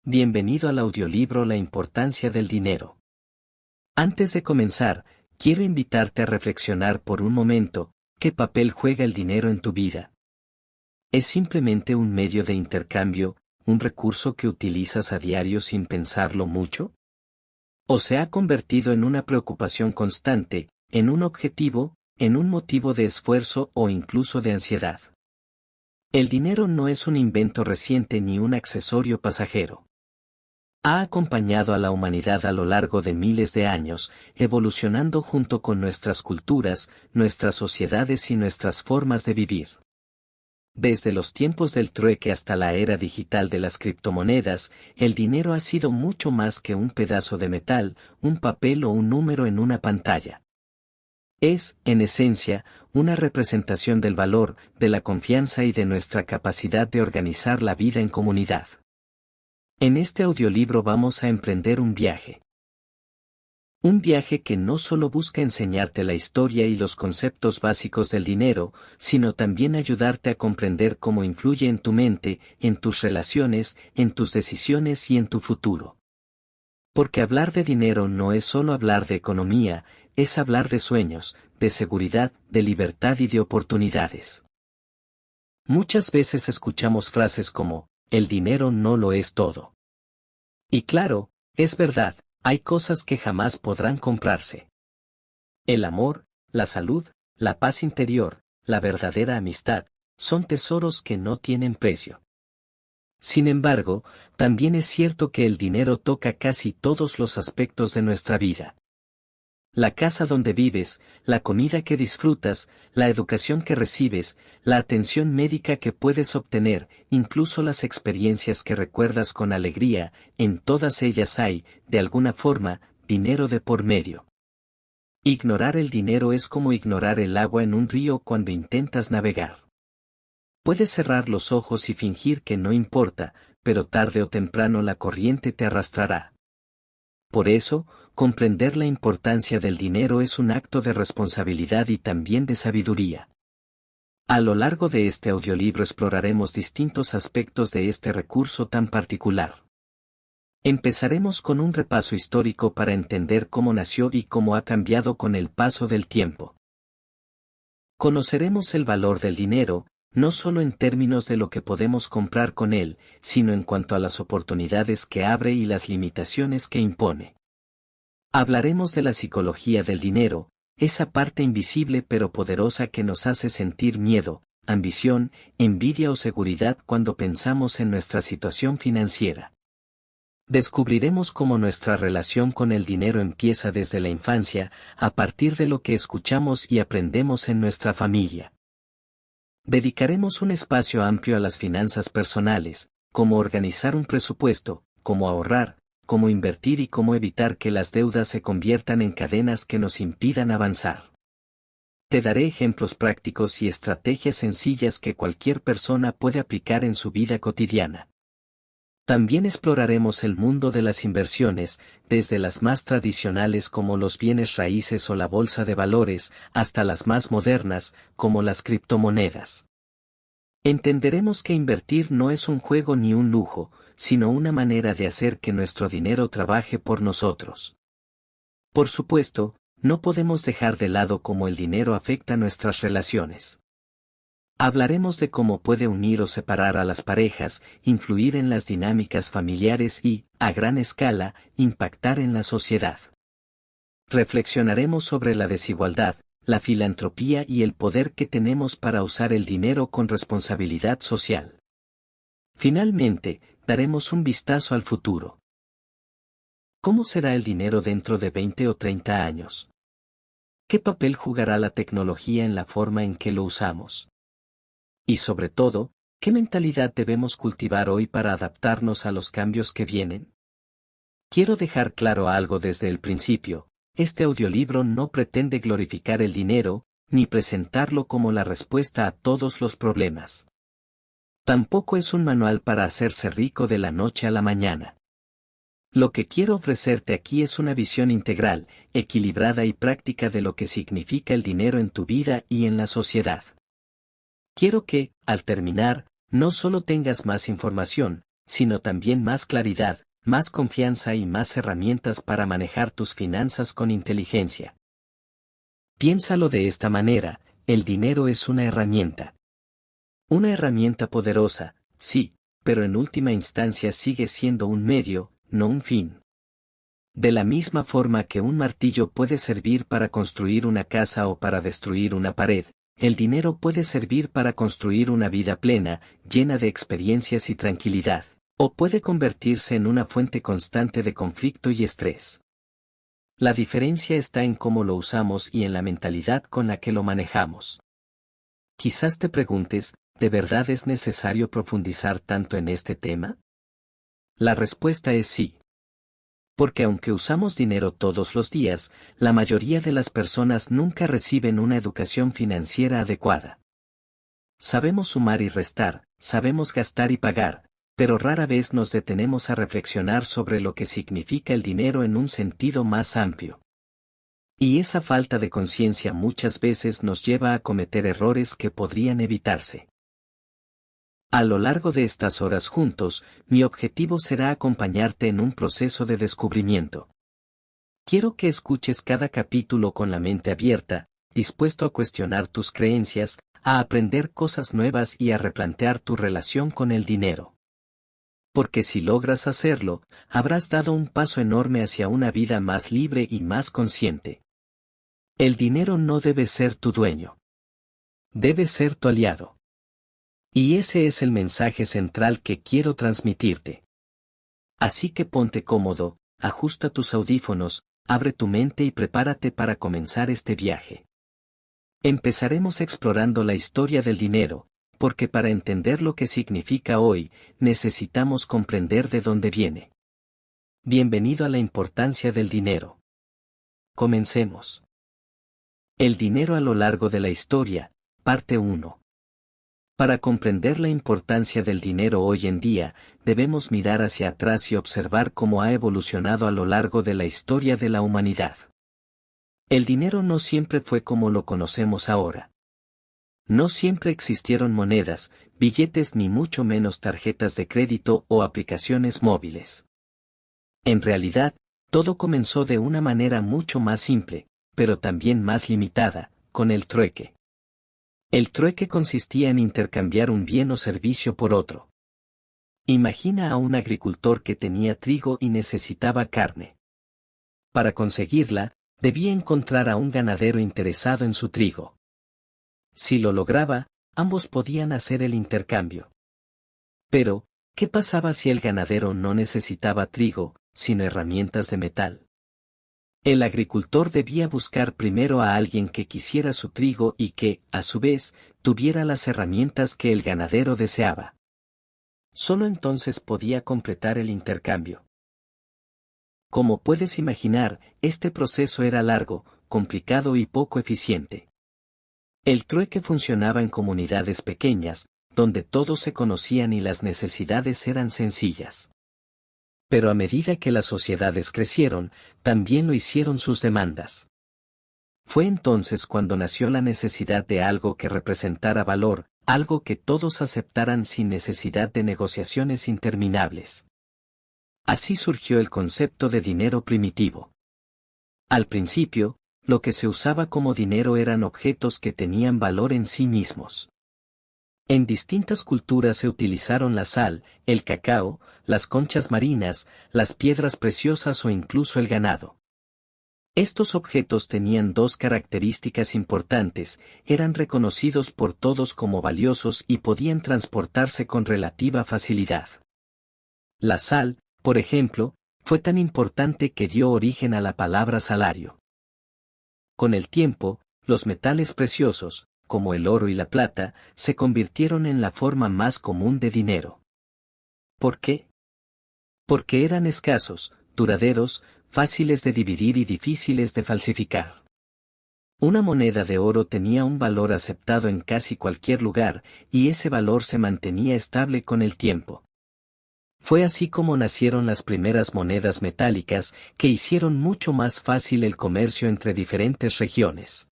Bienvenido al audiolibro La importancia del dinero. Antes de comenzar, quiero invitarte a reflexionar por un momento, ¿qué papel juega el dinero en tu vida? ¿Es simplemente un medio de intercambio, un recurso que utilizas a diario sin pensarlo mucho? ¿O se ha convertido en una preocupación constante, en un objetivo, en un motivo de esfuerzo o incluso de ansiedad? El dinero no es un invento reciente ni un accesorio pasajero. Ha acompañado a la humanidad a lo largo de miles de años, evolucionando junto con nuestras culturas, nuestras sociedades y nuestras formas de vivir. Desde los tiempos del trueque hasta la era digital de las criptomonedas, el dinero ha sido mucho más que un pedazo de metal, un papel o un número en una pantalla. Es, en esencia, una representación del valor, de la confianza y de nuestra capacidad de organizar la vida en comunidad. En este audiolibro vamos a emprender un viaje. Un viaje que no solo busca enseñarte la historia y los conceptos básicos del dinero, sino también ayudarte a comprender cómo influye en tu mente, en tus relaciones, en tus decisiones y en tu futuro. Porque hablar de dinero no es solo hablar de economía, es hablar de sueños, de seguridad, de libertad y de oportunidades. Muchas veces escuchamos frases como, el dinero no lo es todo. Y claro, es verdad, hay cosas que jamás podrán comprarse. El amor, la salud, la paz interior, la verdadera amistad, son tesoros que no tienen precio. Sin embargo, también es cierto que el dinero toca casi todos los aspectos de nuestra vida. La casa donde vives, la comida que disfrutas, la educación que recibes, la atención médica que puedes obtener, incluso las experiencias que recuerdas con alegría, en todas ellas hay, de alguna forma, dinero de por medio. Ignorar el dinero es como ignorar el agua en un río cuando intentas navegar. Puedes cerrar los ojos y fingir que no importa, pero tarde o temprano la corriente te arrastrará. Por eso, comprender la importancia del dinero es un acto de responsabilidad y también de sabiduría. A lo largo de este audiolibro exploraremos distintos aspectos de este recurso tan particular. Empezaremos con un repaso histórico para entender cómo nació y cómo ha cambiado con el paso del tiempo. Conoceremos el valor del dinero, no solo en términos de lo que podemos comprar con él, sino en cuanto a las oportunidades que abre y las limitaciones que impone. Hablaremos de la psicología del dinero, esa parte invisible pero poderosa que nos hace sentir miedo, ambición, envidia o seguridad cuando pensamos en nuestra situación financiera. Descubriremos cómo nuestra relación con el dinero empieza desde la infancia, a partir de lo que escuchamos y aprendemos en nuestra familia. Dedicaremos un espacio amplio a las finanzas personales, cómo organizar un presupuesto, cómo ahorrar, cómo invertir y cómo evitar que las deudas se conviertan en cadenas que nos impidan avanzar. Te daré ejemplos prácticos y estrategias sencillas que cualquier persona puede aplicar en su vida cotidiana. También exploraremos el mundo de las inversiones, desde las más tradicionales como los bienes raíces o la bolsa de valores, hasta las más modernas, como las criptomonedas. Entenderemos que invertir no es un juego ni un lujo, sino una manera de hacer que nuestro dinero trabaje por nosotros. Por supuesto, no podemos dejar de lado cómo el dinero afecta nuestras relaciones. Hablaremos de cómo puede unir o separar a las parejas, influir en las dinámicas familiares y, a gran escala, impactar en la sociedad. Reflexionaremos sobre la desigualdad, la filantropía y el poder que tenemos para usar el dinero con responsabilidad social. Finalmente, daremos un vistazo al futuro. ¿Cómo será el dinero dentro de 20 o 30 años? ¿Qué papel jugará la tecnología en la forma en que lo usamos? Y sobre todo, ¿qué mentalidad debemos cultivar hoy para adaptarnos a los cambios que vienen? Quiero dejar claro algo desde el principio, este audiolibro no pretende glorificar el dinero, ni presentarlo como la respuesta a todos los problemas. Tampoco es un manual para hacerse rico de la noche a la mañana. Lo que quiero ofrecerte aquí es una visión integral, equilibrada y práctica de lo que significa el dinero en tu vida y en la sociedad. Quiero que, al terminar, no solo tengas más información, sino también más claridad, más confianza y más herramientas para manejar tus finanzas con inteligencia. Piénsalo de esta manera, el dinero es una herramienta. Una herramienta poderosa, sí, pero en última instancia sigue siendo un medio, no un fin. De la misma forma que un martillo puede servir para construir una casa o para destruir una pared, el dinero puede servir para construir una vida plena, llena de experiencias y tranquilidad, o puede convertirse en una fuente constante de conflicto y estrés. La diferencia está en cómo lo usamos y en la mentalidad con la que lo manejamos. Quizás te preguntes, ¿de verdad es necesario profundizar tanto en este tema? La respuesta es sí. Porque aunque usamos dinero todos los días, la mayoría de las personas nunca reciben una educación financiera adecuada. Sabemos sumar y restar, sabemos gastar y pagar, pero rara vez nos detenemos a reflexionar sobre lo que significa el dinero en un sentido más amplio. Y esa falta de conciencia muchas veces nos lleva a cometer errores que podrían evitarse. A lo largo de estas horas juntos, mi objetivo será acompañarte en un proceso de descubrimiento. Quiero que escuches cada capítulo con la mente abierta, dispuesto a cuestionar tus creencias, a aprender cosas nuevas y a replantear tu relación con el dinero. Porque si logras hacerlo, habrás dado un paso enorme hacia una vida más libre y más consciente. El dinero no debe ser tu dueño. Debe ser tu aliado. Y ese es el mensaje central que quiero transmitirte. Así que ponte cómodo, ajusta tus audífonos, abre tu mente y prepárate para comenzar este viaje. Empezaremos explorando la historia del dinero, porque para entender lo que significa hoy, necesitamos comprender de dónde viene. Bienvenido a la importancia del dinero. Comencemos. El dinero a lo largo de la historia, parte 1. Para comprender la importancia del dinero hoy en día, debemos mirar hacia atrás y observar cómo ha evolucionado a lo largo de la historia de la humanidad. El dinero no siempre fue como lo conocemos ahora. No siempre existieron monedas, billetes ni mucho menos tarjetas de crédito o aplicaciones móviles. En realidad, todo comenzó de una manera mucho más simple, pero también más limitada, con el trueque. El trueque consistía en intercambiar un bien o servicio por otro. Imagina a un agricultor que tenía trigo y necesitaba carne. Para conseguirla, debía encontrar a un ganadero interesado en su trigo. Si lo lograba, ambos podían hacer el intercambio. Pero, ¿qué pasaba si el ganadero no necesitaba trigo, sino herramientas de metal? El agricultor debía buscar primero a alguien que quisiera su trigo y que, a su vez, tuviera las herramientas que el ganadero deseaba. Solo entonces podía completar el intercambio. Como puedes imaginar, este proceso era largo, complicado y poco eficiente. El trueque funcionaba en comunidades pequeñas, donde todos se conocían y las necesidades eran sencillas. Pero a medida que las sociedades crecieron, también lo hicieron sus demandas. Fue entonces cuando nació la necesidad de algo que representara valor, algo que todos aceptaran sin necesidad de negociaciones interminables. Así surgió el concepto de dinero primitivo. Al principio, lo que se usaba como dinero eran objetos que tenían valor en sí mismos. En distintas culturas se utilizaron la sal, el cacao, las conchas marinas, las piedras preciosas o incluso el ganado. Estos objetos tenían dos características importantes: eran reconocidos por todos como valiosos y podían transportarse con relativa facilidad. La sal, por ejemplo, fue tan importante que dio origen a la palabra salario. Con el tiempo, los metales preciosos, como el oro y la plata, se convirtieron en la forma más común de dinero. ¿Por qué? Porque eran escasos, duraderos, fáciles de dividir y difíciles de falsificar. Una moneda de oro tenía un valor aceptado en casi cualquier lugar, y ese valor se mantenía estable con el tiempo. Fue así como nacieron las primeras monedas metálicas, que hicieron mucho más fácil el comercio entre diferentes regiones.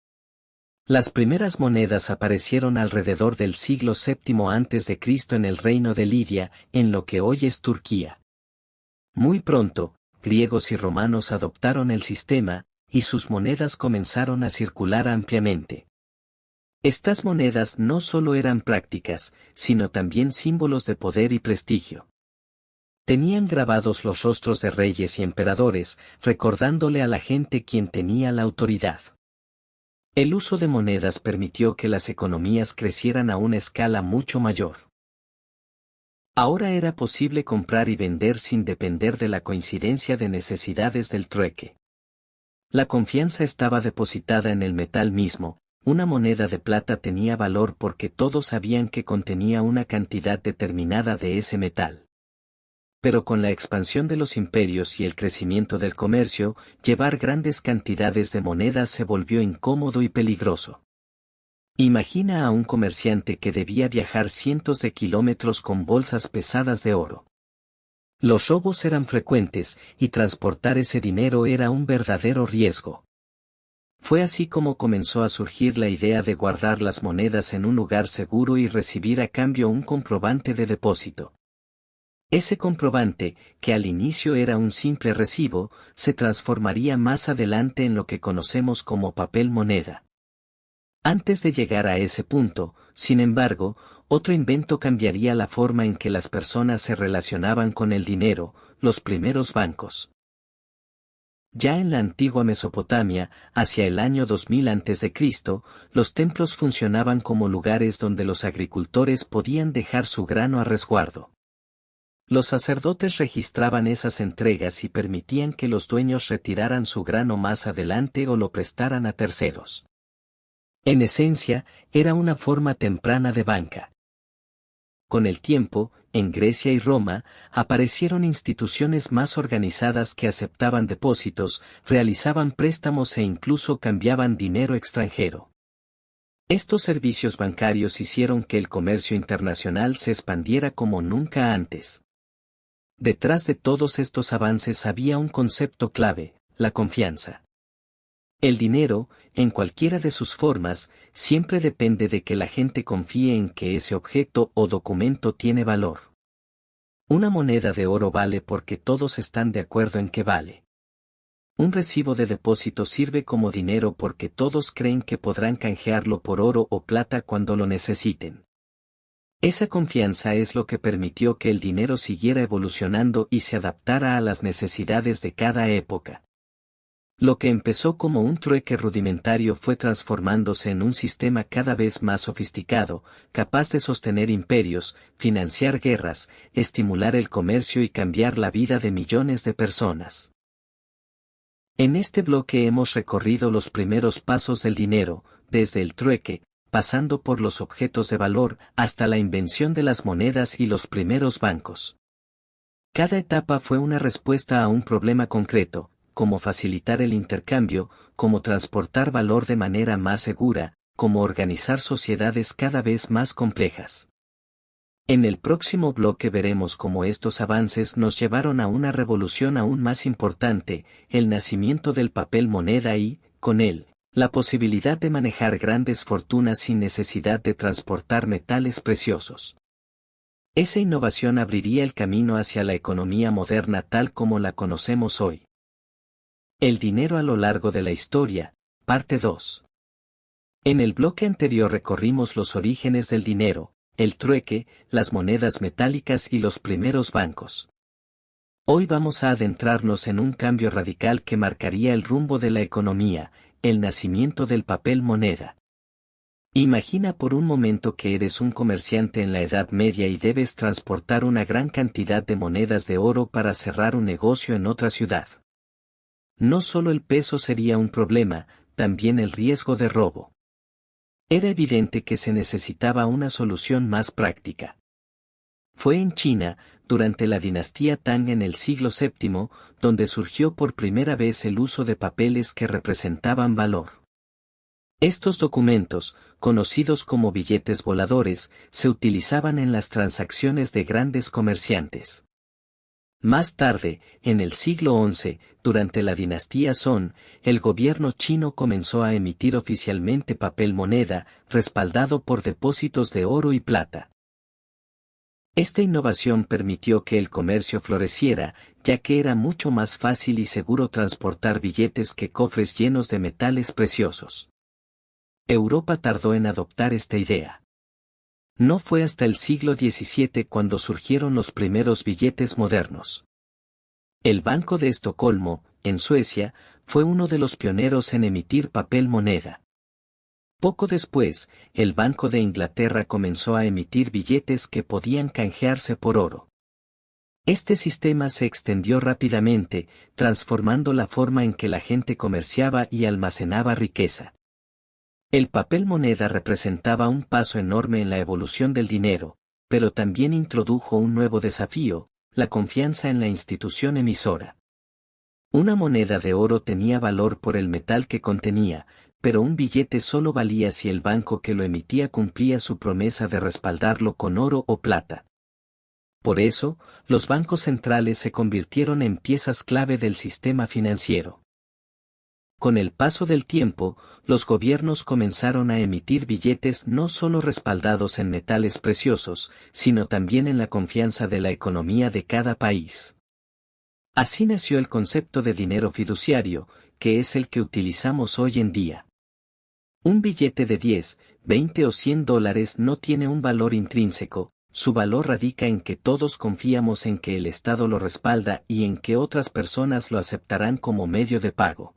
Las primeras monedas aparecieron alrededor del siglo VII a.C. en el reino de Lidia, en lo que hoy es Turquía. Muy pronto, griegos y romanos adoptaron el sistema, y sus monedas comenzaron a circular ampliamente. Estas monedas no solo eran prácticas, sino también símbolos de poder y prestigio. Tenían grabados los rostros de reyes y emperadores, recordándole a la gente quién tenía la autoridad. El uso de monedas permitió que las economías crecieran a una escala mucho mayor. Ahora era posible comprar y vender sin depender de la coincidencia de necesidades del trueque. La confianza estaba depositada en el metal mismo. Una moneda de plata tenía valor porque todos sabían que contenía una cantidad determinada de ese metal. Pero con la expansión de los imperios y el crecimiento del comercio, llevar grandes cantidades de monedas se volvió incómodo y peligroso. Imagina a un comerciante que debía viajar cientos de kilómetros con bolsas pesadas de oro. Los robos eran frecuentes, y transportar ese dinero era un verdadero riesgo. Fue así como comenzó a surgir la idea de guardar las monedas en un lugar seguro y recibir a cambio un comprobante de depósito. Ese comprobante, que al inicio era un simple recibo, se transformaría más adelante en lo que conocemos como papel moneda. Antes de llegar a ese punto, sin embargo, otro invento cambiaría la forma en que las personas se relacionaban con el dinero: los primeros bancos. Ya en la antigua Mesopotamia, hacia el año 2000 a.C., los templos funcionaban como lugares donde los agricultores podían dejar su grano a resguardo. Los sacerdotes registraban esas entregas y permitían que los dueños retiraran su grano más adelante o lo prestaran a terceros. En esencia, era una forma temprana de banca. Con el tiempo, en Grecia y Roma, aparecieron instituciones más organizadas que aceptaban depósitos, realizaban préstamos e incluso cambiaban dinero extranjero. Estos servicios bancarios hicieron que el comercio internacional se expandiera como nunca antes. Detrás de todos estos avances había un concepto clave: la confianza. El dinero, en cualquiera de sus formas, siempre depende de que la gente confíe en que ese objeto o documento tiene valor. Una moneda de oro vale porque todos están de acuerdo en que vale. Un recibo de depósito sirve como dinero porque todos creen que podrán canjearlo por oro o plata cuando lo necesiten. Esa confianza es lo que permitió que el dinero siguiera evolucionando y se adaptara a las necesidades de cada época. Lo que empezó como un trueque rudimentario fue transformándose en un sistema cada vez más sofisticado, capaz de sostener imperios, financiar guerras, estimular el comercio y cambiar la vida de millones de personas. En este bloque hemos recorrido los primeros pasos del dinero, desde el trueque, pasando por los objetos de valor, hasta la invención de las monedas y los primeros bancos. Cada etapa fue una respuesta a un problema concreto: cómo facilitar el intercambio, cómo transportar valor de manera más segura, cómo organizar sociedades cada vez más complejas. En el próximo bloque veremos cómo estos avances nos llevaron a una revolución aún más importante: el nacimiento del papel moneda y, con él, la posibilidad de manejar grandes fortunas sin necesidad de transportar metales preciosos. Esa innovación abriría el camino hacia la economía moderna tal como la conocemos hoy. El dinero a lo largo de la historia, parte 2. En el bloque anterior recorrimos los orígenes del dinero, el trueque, las monedas metálicas y los primeros bancos. Hoy vamos a adentrarnos en un cambio radical que marcaría el rumbo de la economía: el nacimiento del papel moneda. Imagina por un momento que eres un comerciante en la Edad Media y debes transportar una gran cantidad de monedas de oro para cerrar un negocio en otra ciudad. No solo el peso sería un problema, también el riesgo de robo. Era evidente que se necesitaba una solución más práctica. Fue en China, durante la dinastía Tang en el siglo VII, donde surgió por primera vez el uso de papeles que representaban valor. Estos documentos, conocidos como billetes voladores, se utilizaban en las transacciones de grandes comerciantes. Más tarde, en el siglo XI, durante la dinastía Song, el gobierno chino comenzó a emitir oficialmente papel moneda, respaldado por depósitos de oro y plata. Esta innovación permitió que el comercio floreciera, ya que era mucho más fácil y seguro transportar billetes que cofres llenos de metales preciosos. Europa tardó en adoptar esta idea. No fue hasta el siglo XVII cuando surgieron los primeros billetes modernos. El Banco de Estocolmo, en Suecia, fue uno de los pioneros en emitir papel moneda. Poco después, el Banco de Inglaterra comenzó a emitir billetes que podían canjearse por oro. Este sistema se extendió rápidamente, transformando la forma en que la gente comerciaba y almacenaba riqueza. El papel moneda representaba un paso enorme en la evolución del dinero, pero también introdujo un nuevo desafío, la confianza en la institución emisora. Una moneda de oro tenía valor por el metal que contenía, pero un billete solo valía si el banco que lo emitía cumplía su promesa de respaldarlo con oro o plata. Por eso, los bancos centrales se convirtieron en piezas clave del sistema financiero. Con el paso del tiempo, los gobiernos comenzaron a emitir billetes no solo respaldados en metales preciosos, sino también en la confianza de la economía de cada país. Así nació el concepto de dinero fiduciario, que es el que utilizamos hoy en día. Un billete de 10, 20 o $100 no tiene un valor intrínseco, su valor radica en que todos confiamos en que el Estado lo respalda y en que otras personas lo aceptarán como medio de pago.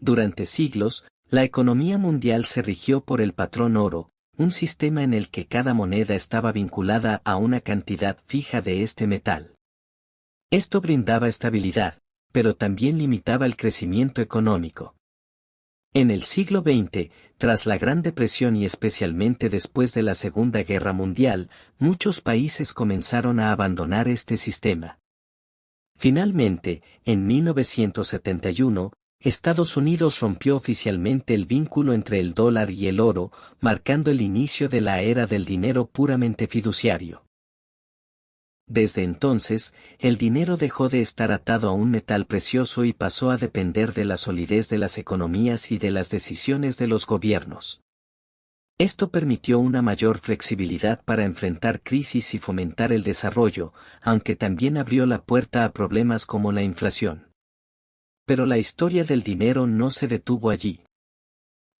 Durante siglos, la economía mundial se rigió por el patrón oro, un sistema en el que cada moneda estaba vinculada a una cantidad fija de este metal. Esto brindaba estabilidad, pero también limitaba el crecimiento económico. En el siglo XX, tras la Gran Depresión y especialmente después de la Segunda Guerra Mundial, muchos países comenzaron a abandonar este sistema. Finalmente, en 1971, Estados Unidos rompió oficialmente el vínculo entre el dólar y el oro, marcando el inicio de la era del dinero puramente fiduciario. Desde entonces, el dinero dejó de estar atado a un metal precioso y pasó a depender de la solidez de las economías y de las decisiones de los gobiernos. Esto permitió una mayor flexibilidad para enfrentar crisis y fomentar el desarrollo, aunque también abrió la puerta a problemas como la inflación. Pero la historia del dinero no se detuvo allí.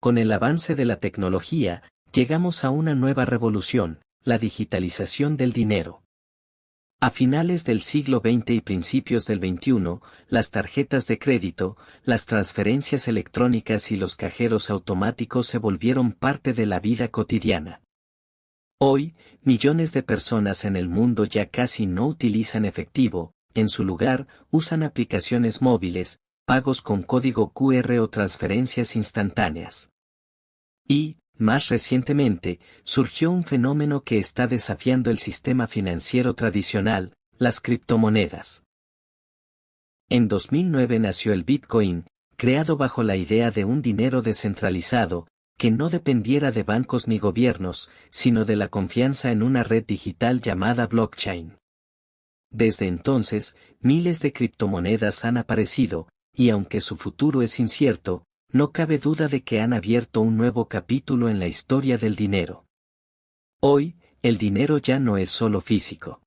Con el avance de la tecnología, llegamos a una nueva revolución, la digitalización del dinero. A finales del siglo XX y principios del XXI, las tarjetas de crédito, las transferencias electrónicas y los cajeros automáticos se volvieron parte de la vida cotidiana. Hoy, millones de personas en el mundo ya casi no utilizan efectivo, en su lugar, usan aplicaciones móviles, pagos con código QR o transferencias instantáneas. Y, más recientemente, surgió un fenómeno que está desafiando el sistema financiero tradicional, las criptomonedas. En 2009 nació el Bitcoin, creado bajo la idea de un dinero descentralizado, que no dependiera de bancos ni gobiernos, sino de la confianza en una red digital llamada blockchain. Desde entonces, miles de criptomonedas han aparecido, y aunque su futuro es incierto, no cabe duda de que han abierto un nuevo capítulo en la historia del dinero. Hoy, el dinero ya no es solo físico.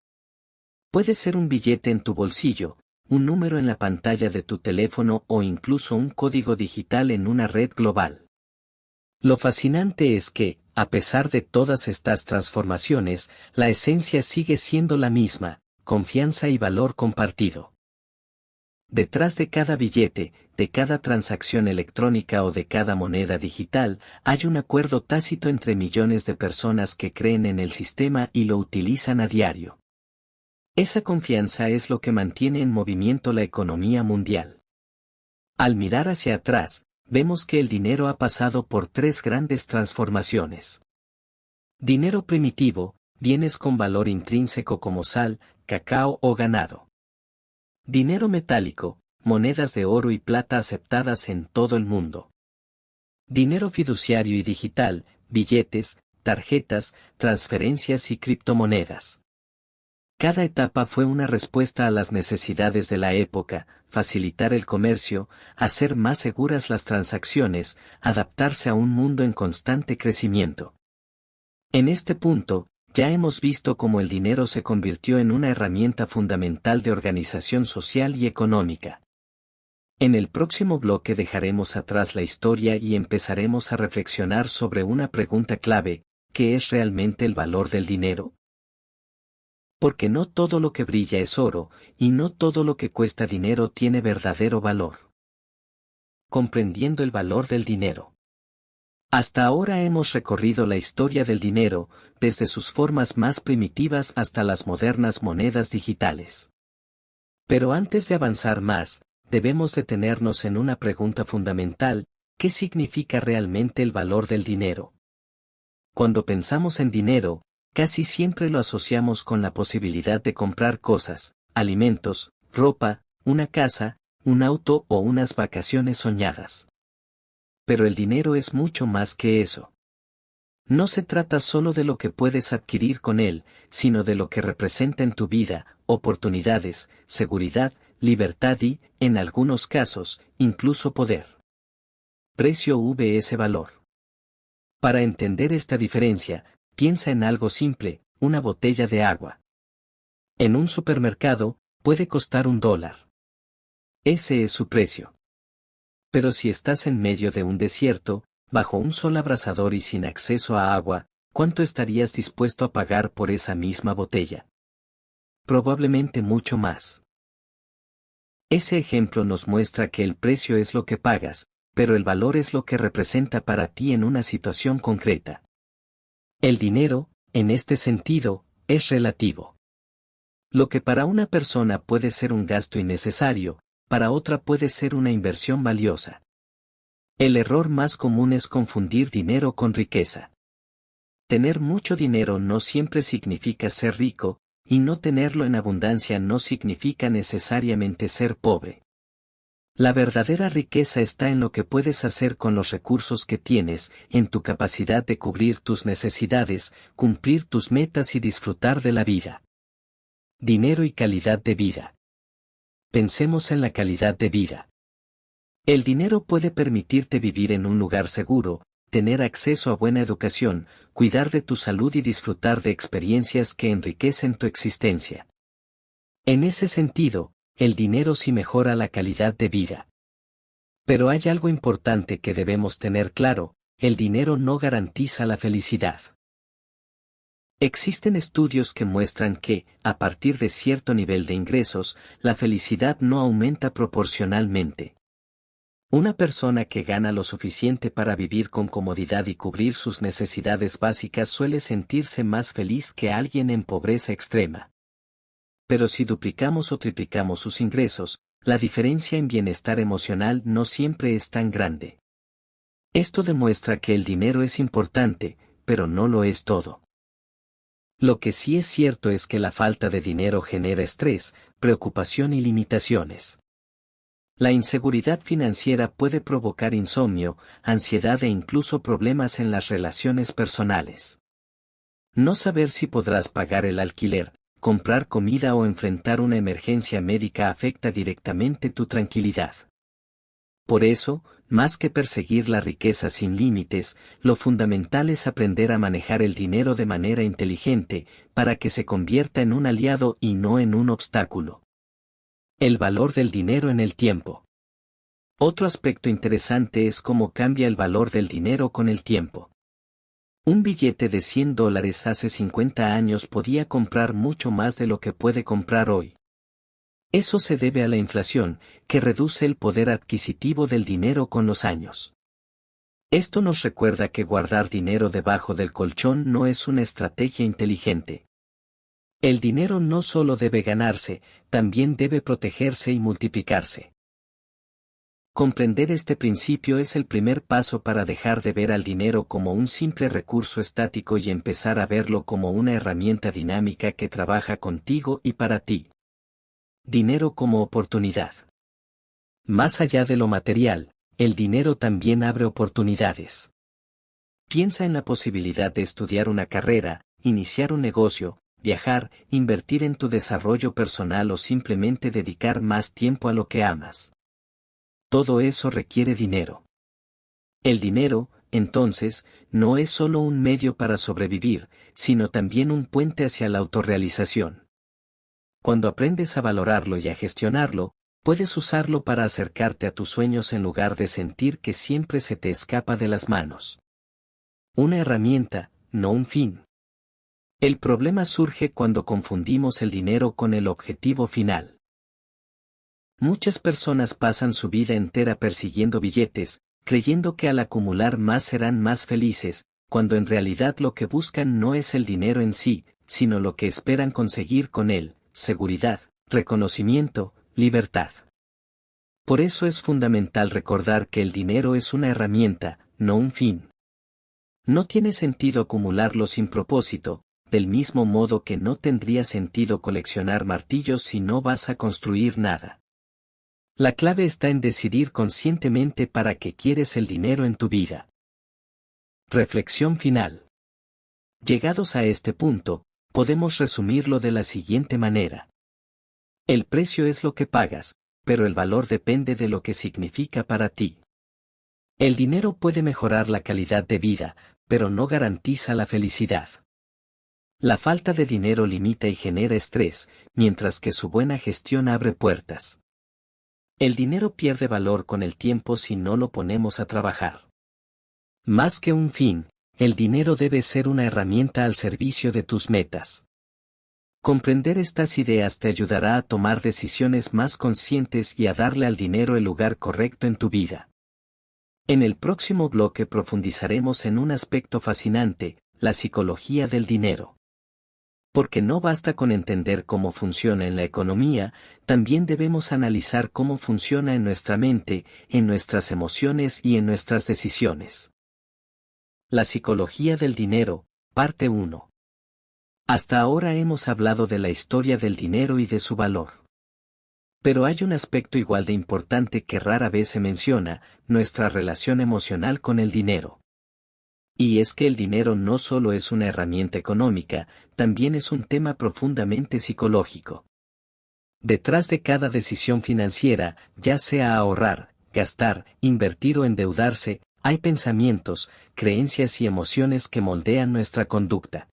Puede ser un billete en tu bolsillo, un número en la pantalla de tu teléfono o incluso un código digital en una red global. Lo fascinante es que, a pesar de todas estas transformaciones, la esencia sigue siendo la misma, confianza y valor compartido. Detrás de cada billete, de cada transacción electrónica o de cada moneda digital, hay un acuerdo tácito entre millones de personas que creen en el sistema y lo utilizan a diario. Esa confianza es lo que mantiene en movimiento la economía mundial. Al mirar hacia atrás, vemos que el dinero ha pasado por tres grandes transformaciones. Dinero primitivo, bienes con valor intrínseco como sal, cacao o ganado. Dinero metálico, monedas de oro y plata aceptadas en todo el mundo. Dinero fiduciario y digital, billetes, tarjetas, transferencias y criptomonedas. Cada etapa fue una respuesta a las necesidades de la época: facilitar el comercio, hacer más seguras las transacciones, adaptarse a un mundo en constante crecimiento. En este punto, ya hemos visto cómo el dinero se convirtió en una herramienta fundamental de organización social y económica. En el próximo bloque dejaremos atrás la historia y empezaremos a reflexionar sobre una pregunta clave: ¿qué es realmente el valor del dinero? Porque no todo lo que brilla es oro, y no todo lo que cuesta dinero tiene verdadero valor. Comprendiendo el valor del dinero. Hasta ahora hemos recorrido la historia del dinero, desde sus formas más primitivas hasta las modernas monedas digitales. Pero antes de avanzar más, debemos detenernos en una pregunta fundamental: ¿qué significa realmente el valor del dinero? Cuando pensamos en dinero, casi siempre lo asociamos con la posibilidad de comprar cosas, alimentos, ropa, una casa, un auto o unas vacaciones soñadas. Pero el dinero es mucho más que eso. No se trata solo de lo que puedes adquirir con él, sino de lo que representa en tu vida: oportunidades, seguridad, libertad y, en algunos casos, incluso poder. Precio vs valor. Para entender esta diferencia, piensa en algo simple: una botella de agua. En un supermercado, puede costar $1. Ese es su precio. Pero si estás en medio de un desierto, bajo un sol abrasador y sin acceso a agua, ¿cuánto estarías dispuesto a pagar por esa misma botella? Probablemente mucho más. Ese ejemplo nos muestra que el precio es lo que pagas, pero el valor es lo que representa para ti en una situación concreta. El dinero, en este sentido, es relativo. Lo que para una persona puede ser un gasto innecesario, para otra puede ser una inversión valiosa. El error más común es confundir dinero con riqueza. Tener mucho dinero no siempre significa ser rico, y no tenerlo en abundancia no significa necesariamente ser pobre. La verdadera riqueza está en lo que puedes hacer con los recursos que tienes, en tu capacidad de cubrir tus necesidades, cumplir tus metas y disfrutar de la vida. Dinero y calidad de vida. Pensemos en la calidad de vida. El dinero puede permitirte vivir en un lugar seguro, tener acceso a buena educación, cuidar de tu salud y disfrutar de experiencias que enriquecen tu existencia. En ese sentido, el dinero sí mejora la calidad de vida. Pero hay algo importante que debemos tener claro: el dinero no garantiza la felicidad. Existen estudios que muestran que, a partir de cierto nivel de ingresos, la felicidad no aumenta proporcionalmente. Una persona que gana lo suficiente para vivir con comodidad y cubrir sus necesidades básicas suele sentirse más feliz que alguien en pobreza extrema. Pero si duplicamos o triplicamos sus ingresos, la diferencia en bienestar emocional no siempre es tan grande. Esto demuestra que el dinero es importante, pero no lo es todo. Lo que sí es cierto es que la falta de dinero genera estrés, preocupación y limitaciones. La inseguridad financiera puede provocar insomnio, ansiedad e incluso problemas en las relaciones personales. No saber si podrás pagar el alquiler, comprar comida o enfrentar una emergencia médica afecta directamente tu tranquilidad. Por eso, más que perseguir la riqueza sin límites, lo fundamental es aprender a manejar el dinero de manera inteligente, para que se convierta en un aliado y no en un obstáculo. El valor del dinero en el tiempo. Otro aspecto interesante es cómo cambia el valor del dinero con el tiempo. Un billete de $100 hace 50 años podía comprar mucho más de lo que puede comprar hoy. Eso se debe a la inflación, que reduce el poder adquisitivo del dinero con los años. Esto nos recuerda que guardar dinero debajo del colchón no es una estrategia inteligente. El dinero no solo debe ganarse, también debe protegerse y multiplicarse. Comprender este principio es el primer paso para dejar de ver al dinero como un simple recurso estático y empezar a verlo como una herramienta dinámica que trabaja contigo y para ti. Dinero como oportunidad. Más allá de lo material, el dinero también abre oportunidades. Piensa en la posibilidad de estudiar una carrera, iniciar un negocio, viajar, invertir en tu desarrollo personal o simplemente dedicar más tiempo a lo que amas. Todo eso requiere dinero. El dinero, entonces, no es solo un medio para sobrevivir, sino también un puente hacia la autorrealización. Cuando aprendes a valorarlo y a gestionarlo, puedes usarlo para acercarte a tus sueños en lugar de sentir que siempre se te escapa de las manos. Una herramienta, no un fin. El problema surge cuando confundimos el dinero con el objetivo final. Muchas personas pasan su vida entera persiguiendo billetes, creyendo que al acumular más serán más felices, cuando en realidad lo que buscan no es el dinero en sí, sino lo que esperan conseguir con él: seguridad, reconocimiento, libertad. Por eso es fundamental recordar que el dinero es una herramienta, no un fin. No tiene sentido acumularlo sin propósito, del mismo modo que no tendría sentido coleccionar martillos si no vas a construir nada. La clave está en decidir conscientemente para qué quieres el dinero en tu vida. Reflexión final. Llegados a este punto, podemos resumirlo de la siguiente manera. El precio es lo que pagas, pero el valor depende de lo que significa para ti. El dinero puede mejorar la calidad de vida, pero no garantiza la felicidad. La falta de dinero limita y genera estrés, mientras que su buena gestión abre puertas. El dinero pierde valor con el tiempo si no lo ponemos a trabajar. Más que un fin, el dinero debe ser una herramienta al servicio de tus metas. Comprender estas ideas te ayudará a tomar decisiones más conscientes y a darle al dinero el lugar correcto en tu vida. En el próximo bloque profundizaremos en un aspecto fascinante: la psicología del dinero. Porque no basta con entender cómo funciona en la economía, también debemos analizar cómo funciona en nuestra mente, en nuestras emociones y en nuestras decisiones. La psicología del dinero, parte 1. Hasta ahora hemos hablado de la historia del dinero y de su valor. Pero hay un aspecto igual de importante que rara vez se menciona: nuestra relación emocional con el dinero. Y es que el dinero no solo es una herramienta económica, también es un tema profundamente psicológico. Detrás de cada decisión financiera, ya sea ahorrar, gastar, invertir o endeudarse, hay pensamientos, creencias y emociones que moldean nuestra conducta.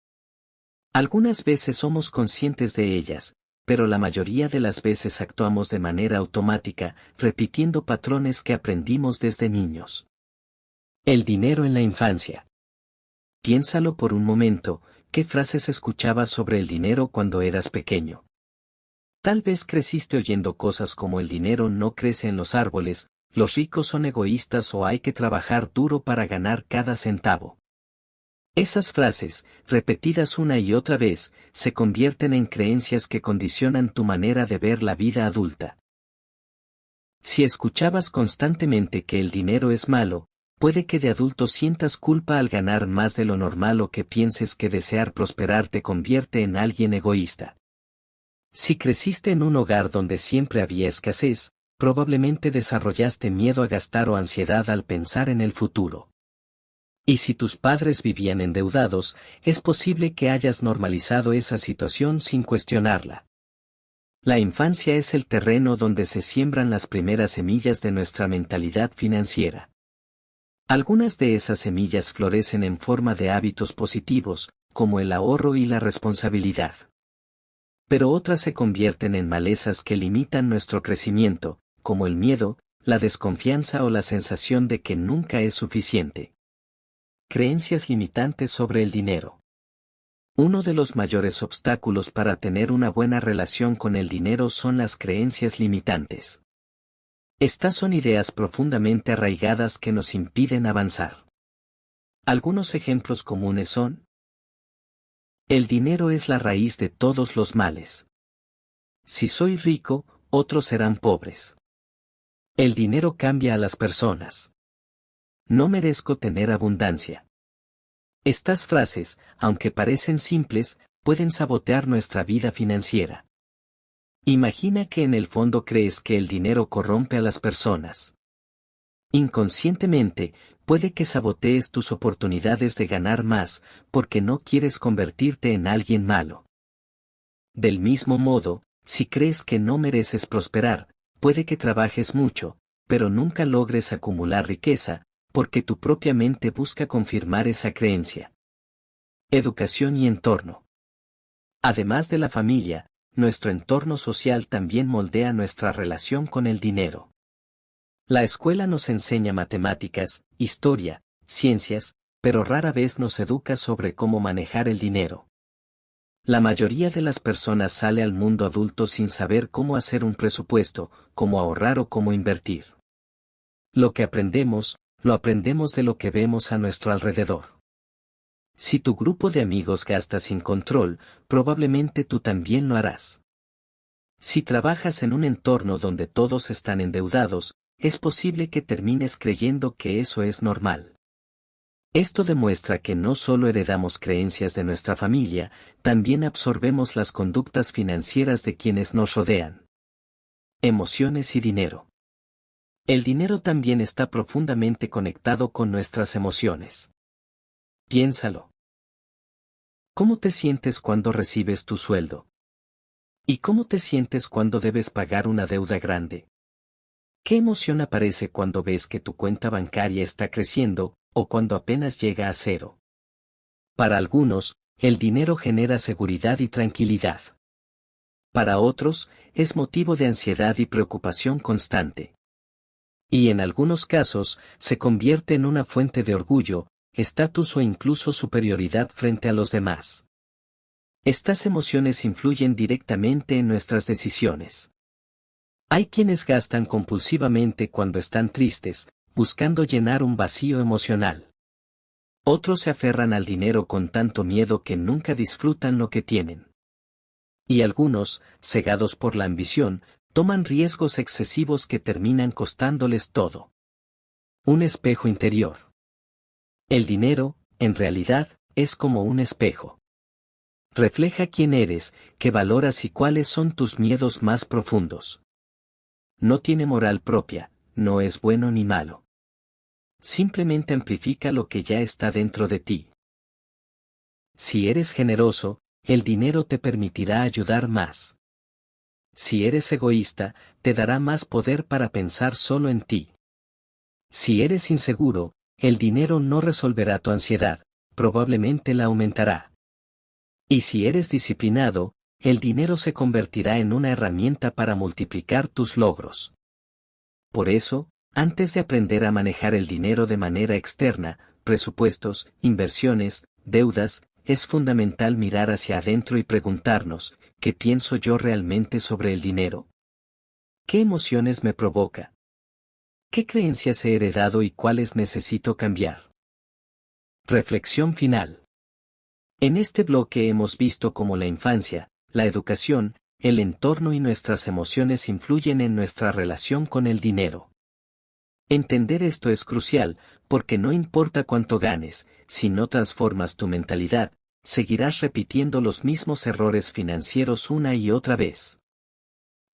Algunas veces somos conscientes de ellas, pero la mayoría de las veces actuamos de manera automática, repitiendo patrones que aprendimos desde niños. El dinero en la infancia. Piénsalo por un momento: ¿qué frases escuchabas sobre el dinero cuando eras pequeño? Tal vez creciste oyendo cosas como el dinero no crece en los árboles, los ricos son egoístas o hay que trabajar duro para ganar cada centavo. Esas frases, repetidas una y otra vez, se convierten en creencias que condicionan tu manera de ver la vida adulta. Si escuchabas constantemente que el dinero es malo, puede que de adulto sientas culpa al ganar más de lo normal o que pienses que desear prosperar te convierte en alguien egoísta. Si creciste en un hogar donde siempre había escasez, probablemente desarrollaste miedo a gastar o ansiedad al pensar en el futuro. Y si tus padres vivían endeudados, es posible que hayas normalizado esa situación sin cuestionarla. La infancia es el terreno donde se siembran las primeras semillas de nuestra mentalidad financiera. Algunas de esas semillas florecen en forma de hábitos positivos, como el ahorro y la responsabilidad. Pero otras se convierten en malezas que limitan nuestro crecimiento, como el miedo, la desconfianza o la sensación de que nunca es suficiente. Creencias limitantes sobre el dinero. Uno de los mayores obstáculos para tener una buena relación con el dinero son las creencias limitantes. Estas son ideas profundamente arraigadas que nos impiden avanzar. Algunos ejemplos comunes son: el dinero es la raíz de todos los males. Si soy rico, otros serán pobres. El dinero cambia a las personas. No merezco tener abundancia. Estas frases, aunque parecen simples, pueden sabotear nuestra vida financiera. Imagina que en el fondo crees que el dinero corrompe a las personas. Inconscientemente, puede que sabotees tus oportunidades de ganar más, porque no quieres convertirte en alguien malo. Del mismo modo, si crees que no mereces prosperar, puede que trabajes mucho, pero nunca logres acumular riqueza, porque tu propia mente busca confirmar esa creencia. Educación y entorno. Además de la familia, nuestro entorno social también moldea nuestra relación con el dinero. La escuela nos enseña matemáticas, historia, ciencias, pero rara vez nos educa sobre cómo manejar el dinero. La mayoría de las personas sale al mundo adulto sin saber cómo hacer un presupuesto, cómo ahorrar o cómo invertir. Lo que aprendemos, lo aprendemos de lo que vemos a nuestro alrededor. Si tu grupo de amigos gasta sin control, probablemente tú también lo harás. Si trabajas en un entorno donde todos están endeudados, es posible que termines creyendo que eso es normal. Esto demuestra que no solo heredamos creencias de nuestra familia, también absorbemos las conductas financieras de quienes nos rodean. Emociones y dinero. El dinero también está profundamente conectado con nuestras emociones. Piénsalo. ¿Cómo te sientes cuando recibes tu sueldo? ¿Y cómo te sientes cuando debes pagar una deuda grande? ¿Qué emoción aparece cuando ves que tu cuenta bancaria está creciendo, o cuando apenas llega a cero? Para algunos, el dinero genera seguridad y tranquilidad. Para otros, es motivo de ansiedad y preocupación constante. Y en algunos casos, se convierte en una fuente de orgullo, estatus o incluso superioridad frente a los demás. Estas emociones influyen directamente en nuestras decisiones. Hay quienes gastan compulsivamente cuando están tristes, buscando llenar un vacío emocional. Otros se aferran al dinero con tanto miedo que nunca disfrutan lo que tienen. Y algunos, cegados por la ambición, toman riesgos excesivos que terminan costándoles todo. Un espejo interior. El dinero, en realidad, es como un espejo. Refleja quién eres, qué valoras y cuáles son tus miedos más profundos. No tiene moral propia, no es bueno ni malo. Simplemente amplifica lo que ya está dentro de ti. Si eres generoso, el dinero te permitirá ayudar más. Si eres egoísta, te dará más poder para pensar solo en ti. Si eres inseguro, el dinero no resolverá tu ansiedad, probablemente la aumentará. Y si eres disciplinado, el dinero se convertirá en una herramienta para multiplicar tus logros. Por eso, antes de aprender a manejar el dinero de manera externa, presupuestos, inversiones, deudas, es fundamental mirar hacia adentro y preguntarnos, ¿qué pienso yo realmente sobre el dinero? ¿Qué emociones me provoca? ¿Qué creencias he heredado y cuáles necesito cambiar? Reflexión final. En este bloque hemos visto cómo la infancia, la educación, el entorno y nuestras emociones influyen en nuestra relación con el dinero. Entender esto es crucial, porque no importa cuánto ganes, si no transformas tu mentalidad, seguirás repitiendo los mismos errores financieros una y otra vez.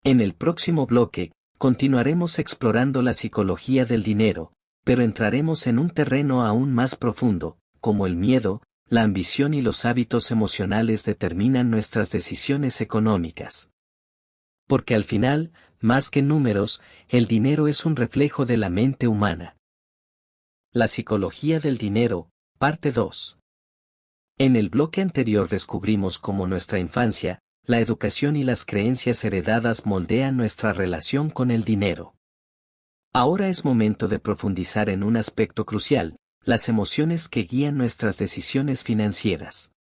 En el próximo bloque, continuaremos explorando la psicología del dinero, pero entraremos en un terreno aún más profundo, como el miedo, la ambición y los hábitos emocionales determinan nuestras decisiones económicas. Porque al final, más que números, el dinero es un reflejo de la mente humana. La psicología del dinero, parte 2. En el bloque anterior descubrimos cómo nuestra infancia, la educación y las creencias heredadas moldean nuestra relación con el dinero. Ahora es momento de profundizar en un aspecto crucial, las emociones que guían nuestras decisiones financieras.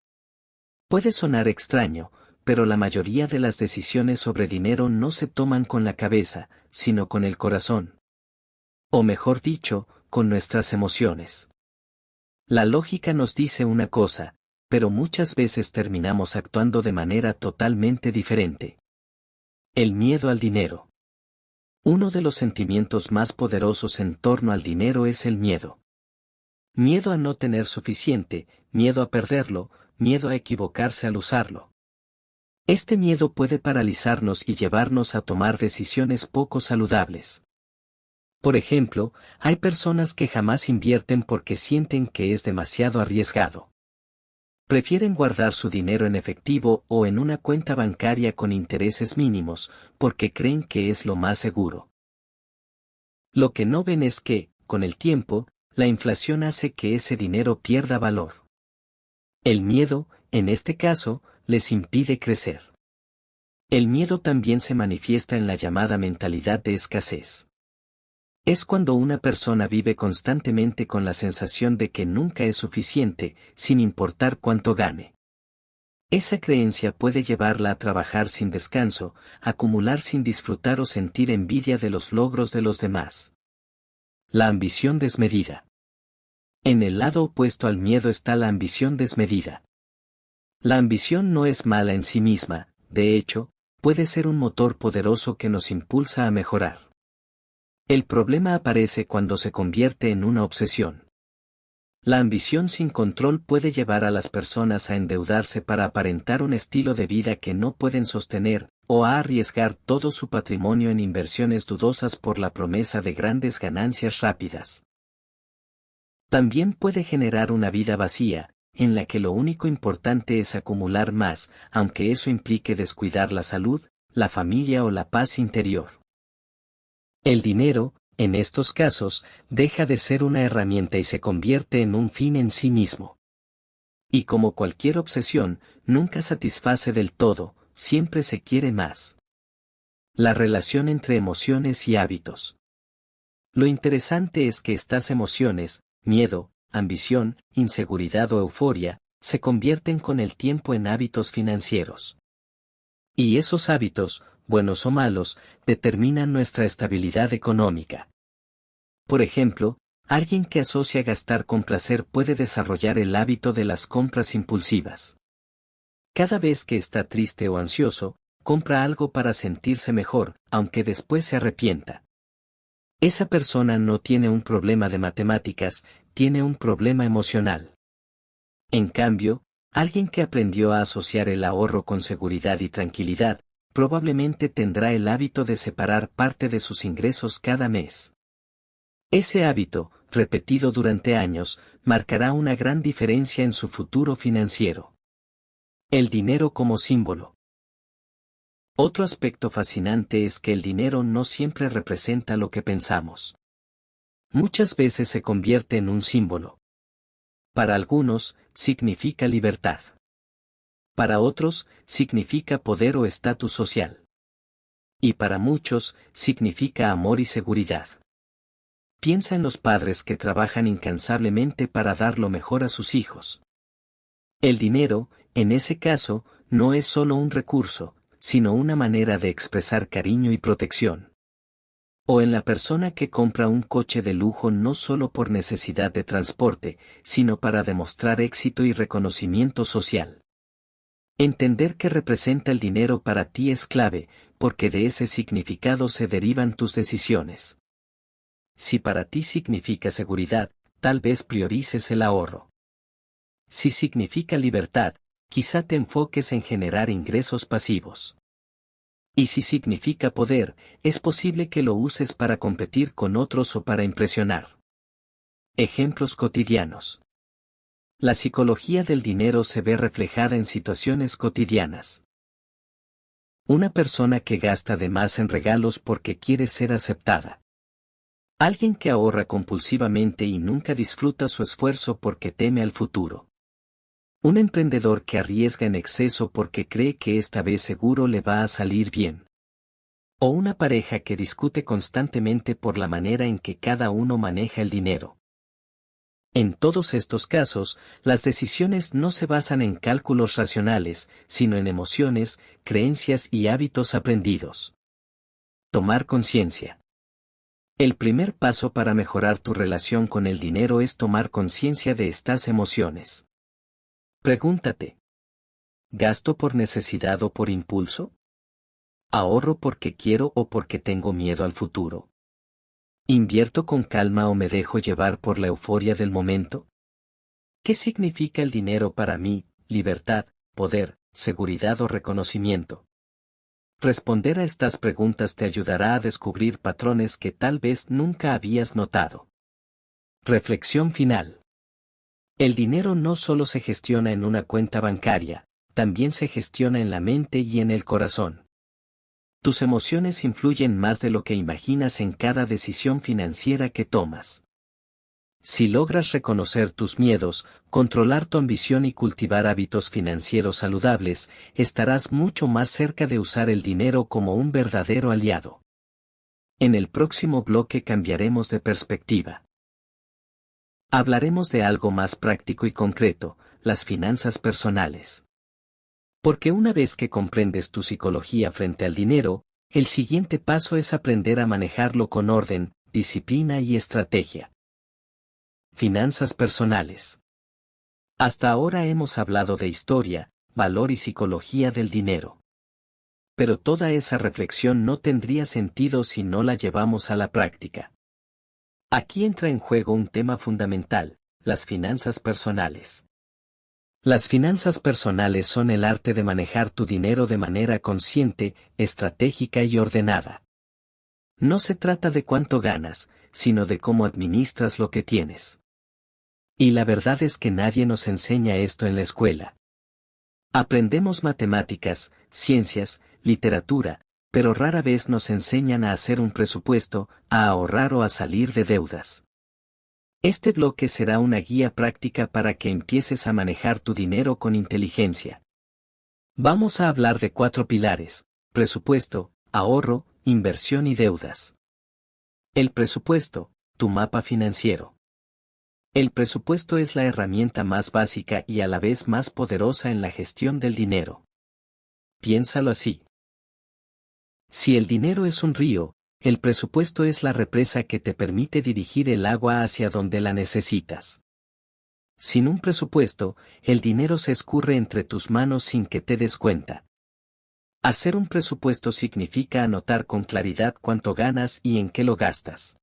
Puede sonar extraño, pero la mayoría de las decisiones sobre dinero no se toman con la cabeza, sino con el corazón. O mejor dicho, con nuestras emociones. La lógica nos dice una cosa, pero muchas veces terminamos actuando de manera totalmente diferente. El miedo al dinero. Uno de los sentimientos más poderosos en torno al dinero es el miedo. Miedo a no tener suficiente, miedo a perderlo, miedo a equivocarse al usarlo. Este miedo puede paralizarnos y llevarnos a tomar decisiones poco saludables. Por ejemplo, hay personas que jamás invierten porque sienten que es demasiado arriesgado. Prefieren guardar su dinero en efectivo o en una cuenta bancaria con intereses mínimos, porque creen que es lo más seguro. Lo que no ven es que, con el tiempo, la inflación hace que ese dinero pierda valor. El miedo, en este caso, les impide crecer. El miedo también se manifiesta en la llamada mentalidad de escasez. Es cuando una persona vive constantemente con la sensación de que nunca es suficiente, sin importar cuánto gane. Esa creencia puede llevarla a trabajar sin descanso, acumular sin disfrutar o sentir envidia de los logros de los demás. La ambición desmedida. En el lado opuesto al miedo está la ambición desmedida. La ambición no es mala en sí misma, de hecho, puede ser un motor poderoso que nos impulsa a mejorar. El problema aparece cuando se convierte en una obsesión. La ambición sin control puede llevar a las personas a endeudarse para aparentar un estilo de vida que no pueden sostener, o a arriesgar todo su patrimonio en inversiones dudosas por la promesa de grandes ganancias rápidas. También puede generar una vida vacía, en la que lo único importante es acumular más, aunque eso implique descuidar la salud, la familia o la paz interior. El dinero, en estos casos, deja de ser una herramienta y se convierte en un fin en sí mismo. Y como cualquier obsesión, nunca satisface del todo, siempre se quiere más. La relación entre emociones y hábitos. Lo interesante es que estas emociones, miedo, ambición, inseguridad o euforia, se convierten con el tiempo en hábitos financieros. Y esos hábitos, buenos o malos, determinan nuestra estabilidad económica. Por ejemplo, alguien que asocia gastar con placer puede desarrollar el hábito de las compras impulsivas. Cada vez que está triste o ansioso, compra algo para sentirse mejor, aunque después se arrepienta. Esa persona no tiene un problema de matemáticas, tiene un problema emocional. En cambio, alguien que aprendió a asociar el ahorro con seguridad y tranquilidad, probablemente tendrá el hábito de separar parte de sus ingresos cada mes. Ese hábito, repetido durante años, marcará una gran diferencia en su futuro financiero. El dinero como símbolo. Otro aspecto fascinante es que el dinero no siempre representa lo que pensamos. Muchas veces se convierte en un símbolo. Para algunos, significa libertad. Para otros, significa poder o estatus social. Y para muchos, significa amor y seguridad. Piensa en los padres que trabajan incansablemente para dar lo mejor a sus hijos. El dinero, en ese caso, no es solo un recurso, sino una manera de expresar cariño y protección. O en la persona que compra un coche de lujo no solo por necesidad de transporte, sino para demostrar éxito y reconocimiento social. Entender qué representa el dinero para ti es clave, porque de ese significado se derivan tus decisiones. Si para ti significa seguridad, tal vez priorices el ahorro. Si significa libertad, quizá te enfoques en generar ingresos pasivos. Y si significa poder, es posible que lo uses para competir con otros o para impresionar. Ejemplos cotidianos. La psicología del dinero se ve reflejada en situaciones cotidianas. Una persona que gasta de más en regalos porque quiere ser aceptada. Alguien que ahorra compulsivamente y nunca disfruta su esfuerzo porque teme al futuro. Un emprendedor que arriesga en exceso porque cree que esta vez seguro le va a salir bien. O una pareja que discute constantemente por la manera en que cada uno maneja el dinero. En todos estos casos, las decisiones no se basan en cálculos racionales, sino en emociones, creencias y hábitos aprendidos. Tomar conciencia. El primer paso para mejorar tu relación con el dinero es tomar conciencia de estas emociones. Pregúntate: ¿gasto por necesidad o por impulso? ¿Ahorro porque quiero o porque tengo miedo al futuro? ¿Invierto con calma o me dejo llevar por la euforia del momento? ¿Qué significa el dinero para mí? Libertad, poder, seguridad o reconocimiento. Responder a estas preguntas te ayudará a descubrir patrones que tal vez nunca habías notado. Reflexión final. El dinero no solo se gestiona en una cuenta bancaria, también se gestiona en la mente y en el corazón. Tus emociones influyen más de lo que imaginas en cada decisión financiera que tomas. Si logras reconocer tus miedos, controlar tu ambición y cultivar hábitos financieros saludables, estarás mucho más cerca de usar el dinero como un verdadero aliado. En el próximo bloque cambiaremos de perspectiva. Hablaremos de algo más práctico y concreto, las finanzas personales. Porque una vez que comprendes tu psicología frente al dinero, el siguiente paso es aprender a manejarlo con orden, disciplina y estrategia. Finanzas personales. Hasta ahora hemos hablado de historia, valor y psicología del dinero. Pero toda esa reflexión no tendría sentido si no la llevamos a la práctica. Aquí entra en juego un tema fundamental, las finanzas personales. Las finanzas personales son el arte de manejar tu dinero de manera consciente, estratégica y ordenada. No se trata de cuánto ganas, sino de cómo administras lo que tienes. Y la verdad es que nadie nos enseña esto en la escuela. Aprendemos matemáticas, ciencias, literatura, pero rara vez nos enseñan a hacer un presupuesto, a ahorrar o a salir de deudas. Este bloque será una guía práctica para que empieces a manejar tu dinero con inteligencia. Vamos a hablar de 4 pilares: presupuesto, ahorro, inversión y deudas. El presupuesto, tu mapa financiero. El presupuesto es la herramienta más básica y a la vez más poderosa en la gestión del dinero. Piénsalo así. Si el dinero es un río, el presupuesto es la represa que te permite dirigir el agua hacia donde la necesitas. Sin un presupuesto, el dinero se escurre entre tus manos sin que te des cuenta. Hacer un presupuesto significa anotar con claridad cuánto ganas y en qué lo gastas.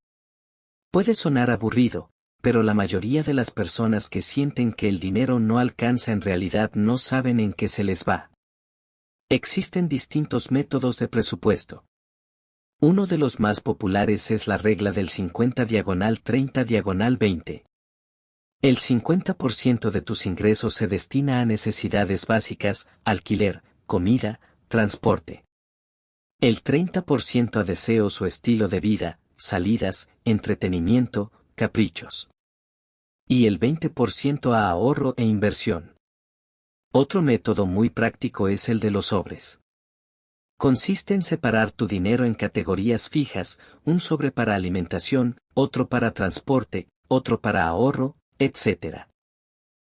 Puede sonar aburrido, pero la mayoría de las personas que sienten que el dinero no alcanza en realidad no saben en qué se les va. Existen distintos métodos de presupuesto. Uno de los más populares es la regla del 50/30/20. El 50% de tus ingresos se destina a necesidades básicas, alquiler, comida, transporte. El 30% a deseos o estilo de vida, salidas, entretenimiento, caprichos. Y el 20% a ahorro e inversión. Otro método muy práctico es el de los sobres. Consiste en separar tu dinero en categorías fijas, un sobre para alimentación, otro para transporte, otro para ahorro, etc.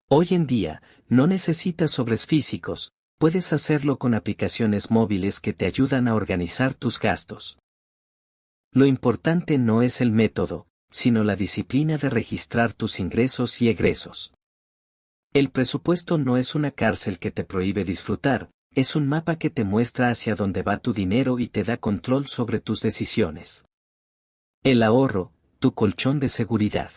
Hoy en día, no necesitas sobres físicos, puedes hacerlo con aplicaciones móviles que te ayudan a organizar tus gastos. Lo importante no es el método, sino la disciplina de registrar tus ingresos y egresos. El presupuesto no es una cárcel que te prohíbe disfrutar, es un mapa que te muestra hacia dónde va tu dinero y te da control sobre tus decisiones. El ahorro, tu colchón de seguridad.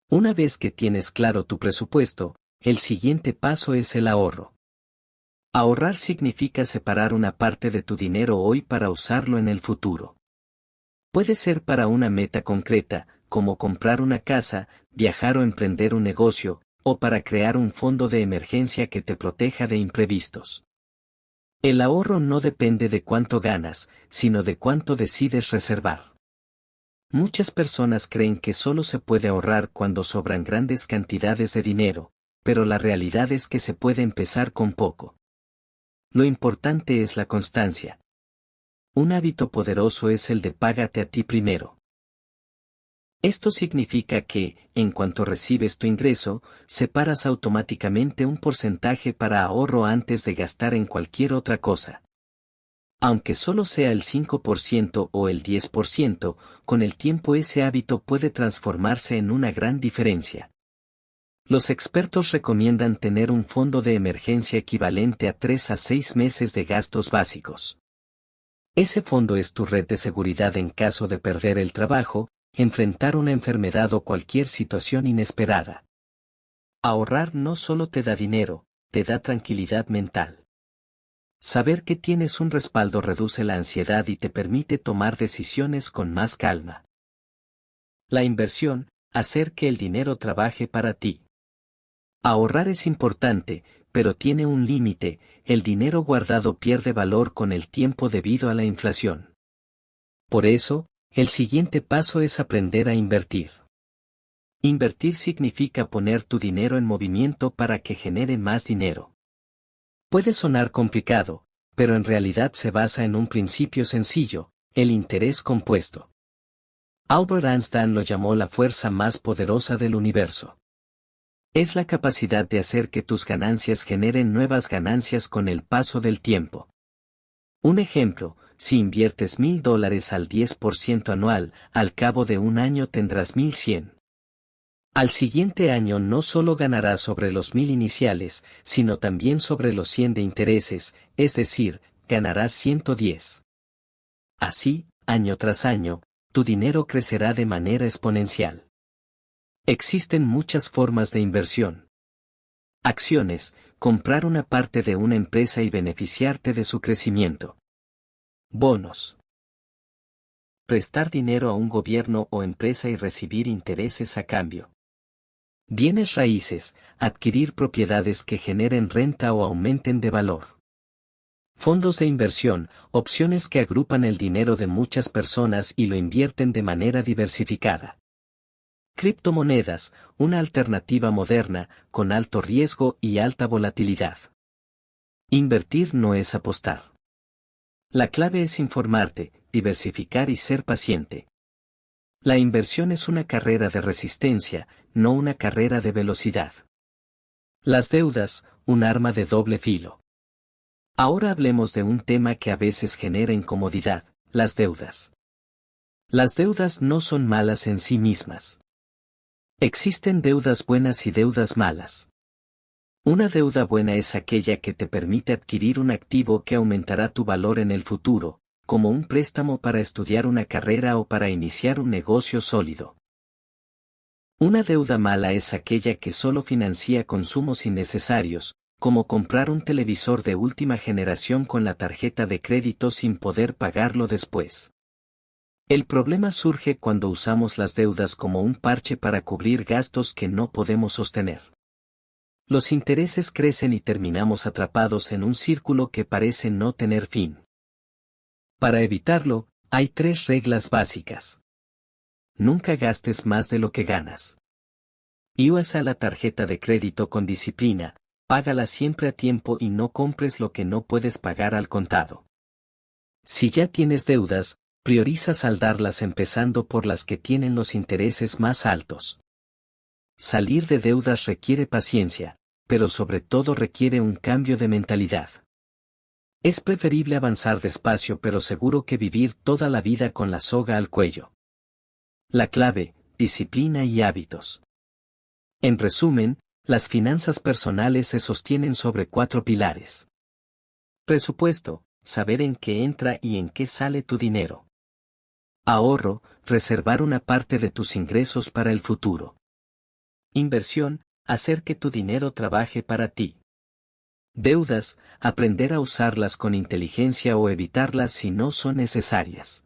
Una vez que tienes claro tu presupuesto, el siguiente paso es el ahorro. Ahorrar significa separar una parte de tu dinero hoy para usarlo en el futuro. Puede ser para una meta concreta, como comprar una casa, viajar o emprender un negocio, o para crear un fondo de emergencia que te proteja de imprevistos. El ahorro no depende de cuánto ganas, sino de cuánto decides reservar. Muchas personas creen que solo se puede ahorrar cuando sobran grandes cantidades de dinero, pero la realidad es que se puede empezar con poco. Lo importante es la constancia. Un hábito poderoso es el de págate a ti primero. Esto significa que, en cuanto recibes tu ingreso, separas automáticamente un porcentaje para ahorro antes de gastar en cualquier otra cosa. Aunque solo sea el 5% o el 10%, con el tiempo ese hábito puede transformarse en una gran diferencia. Los expertos recomiendan tener un fondo de emergencia equivalente a 3 a 6 meses de gastos básicos. Ese fondo es tu red de seguridad en caso de perder el trabajo, enfrentar una enfermedad o cualquier situación inesperada. Ahorrar no solo te da dinero, te da tranquilidad mental. Saber que tienes un respaldo reduce la ansiedad y te permite tomar decisiones con más calma. La inversión, hacer que el dinero trabaje para ti. Ahorrar es importante, pero tiene un límite, el dinero guardado pierde valor con el tiempo debido a la inflación. Por eso, el siguiente paso es aprender a invertir. Invertir significa poner tu dinero en movimiento para que genere más dinero. Puede sonar complicado, pero en realidad se basa en un principio sencillo, el interés compuesto. Albert Einstein lo llamó la fuerza más poderosa del universo. Es la capacidad de hacer que tus ganancias generen nuevas ganancias con el paso del tiempo. Un ejemplo, si inviertes $1,000 al 10% anual, al cabo de un año tendrás 1,100. Al siguiente año no solo ganarás sobre los 1,000 iniciales, sino también sobre los 100 de intereses, es decir, ganarás 110. Así, año tras año, tu dinero crecerá de manera exponencial. Existen muchas formas de inversión. Acciones, comprar una parte de una empresa y beneficiarte de su crecimiento. Bonos. Prestar dinero a un gobierno o empresa y recibir intereses a cambio. Bienes raíces, adquirir propiedades que generen renta o aumenten de valor. Fondos de inversión, opciones que agrupan el dinero de muchas personas y lo invierten de manera diversificada. Criptomonedas, una alternativa moderna, con alto riesgo y alta volatilidad. Invertir no es apostar. La clave es informarte, diversificar y ser paciente. La inversión es una carrera de resistencia, no una carrera de velocidad. Las deudas, un arma de doble filo. Ahora hablemos de un tema que a veces genera incomodidad, las deudas. Las deudas no son malas en sí mismas. Existen deudas buenas y deudas malas. Una deuda buena es aquella que te permite adquirir un activo que aumentará tu valor en el futuro, como un préstamo para estudiar una carrera o para iniciar un negocio sólido. Una deuda mala es aquella que solo financia consumos innecesarios, como comprar un televisor de última generación con la tarjeta de crédito sin poder pagarlo después. El problema surge cuando usamos las deudas como un parche para cubrir gastos que no podemos sostener. Los intereses crecen y terminamos atrapados en un círculo que parece no tener fin. Para evitarlo, hay 3 reglas básicas. Nunca gastes más de lo que ganas. Y usa la tarjeta de crédito con disciplina, págala siempre a tiempo y no compres lo que no puedes pagar al contado. Si ya tienes deudas, prioriza saldarlas empezando por las que tienen los intereses más altos. Salir de deudas requiere paciencia, pero sobre todo requiere un cambio de mentalidad. Es preferible avanzar despacio pero seguro que vivir toda la vida con la soga al cuello. La clave, disciplina y hábitos. En resumen, las finanzas personales se sostienen sobre 4 pilares. Presupuesto, saber en qué entra y en qué sale tu dinero. Ahorro, reservar una parte de tus ingresos para el futuro. Inversión, hacer que tu dinero trabaje para ti. Deudas, aprender a usarlas con inteligencia o evitarlas si no son necesarias.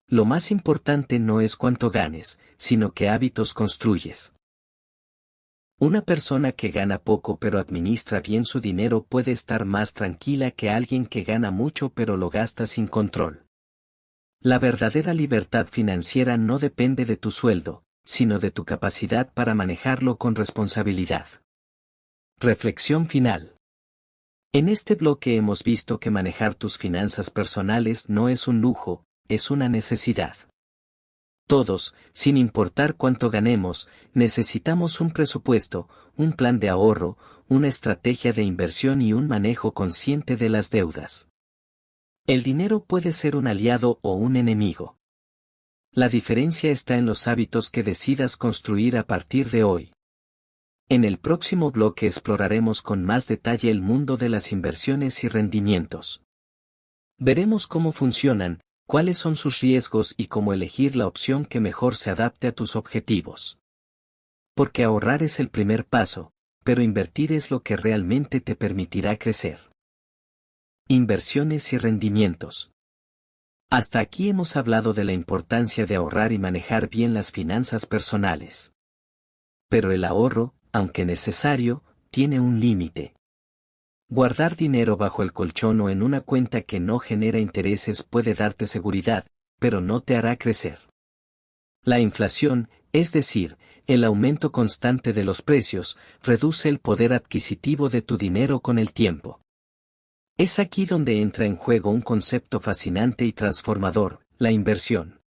Lo más importante no es cuánto ganes, sino qué hábitos construyes. Una persona que gana poco pero administra bien su dinero puede estar más tranquila que alguien que gana mucho pero lo gasta sin control. La verdadera libertad financiera no depende de tu sueldo, sino de tu capacidad para manejarlo con responsabilidad. Reflexión final. En este bloque hemos visto que manejar tus finanzas personales no es un lujo, es una necesidad. Todos, sin importar cuánto ganemos, necesitamos un presupuesto, un plan de ahorro, una estrategia de inversión y un manejo consciente de las deudas. El dinero puede ser un aliado o un enemigo. La diferencia está en los hábitos que decidas construir a partir de hoy. En el próximo bloque exploraremos con más detalle el mundo de las inversiones y rendimientos. Veremos cómo funcionan, cuáles son sus riesgos y cómo elegir la opción que mejor se adapte a tus objetivos. Porque ahorrar es el primer paso, pero invertir es lo que realmente te permitirá crecer. Inversiones y rendimientos. Hasta aquí hemos hablado de la importancia de ahorrar y manejar bien las finanzas personales. Pero el ahorro, aunque necesario, tiene un límite. Guardar dinero bajo el colchón o en una cuenta que no genera intereses puede darte seguridad, pero no te hará crecer. La inflación, es decir, el aumento constante de los precios, reduce el poder adquisitivo de tu dinero con el tiempo. Es aquí donde entra en juego un concepto fascinante y transformador, la inversión.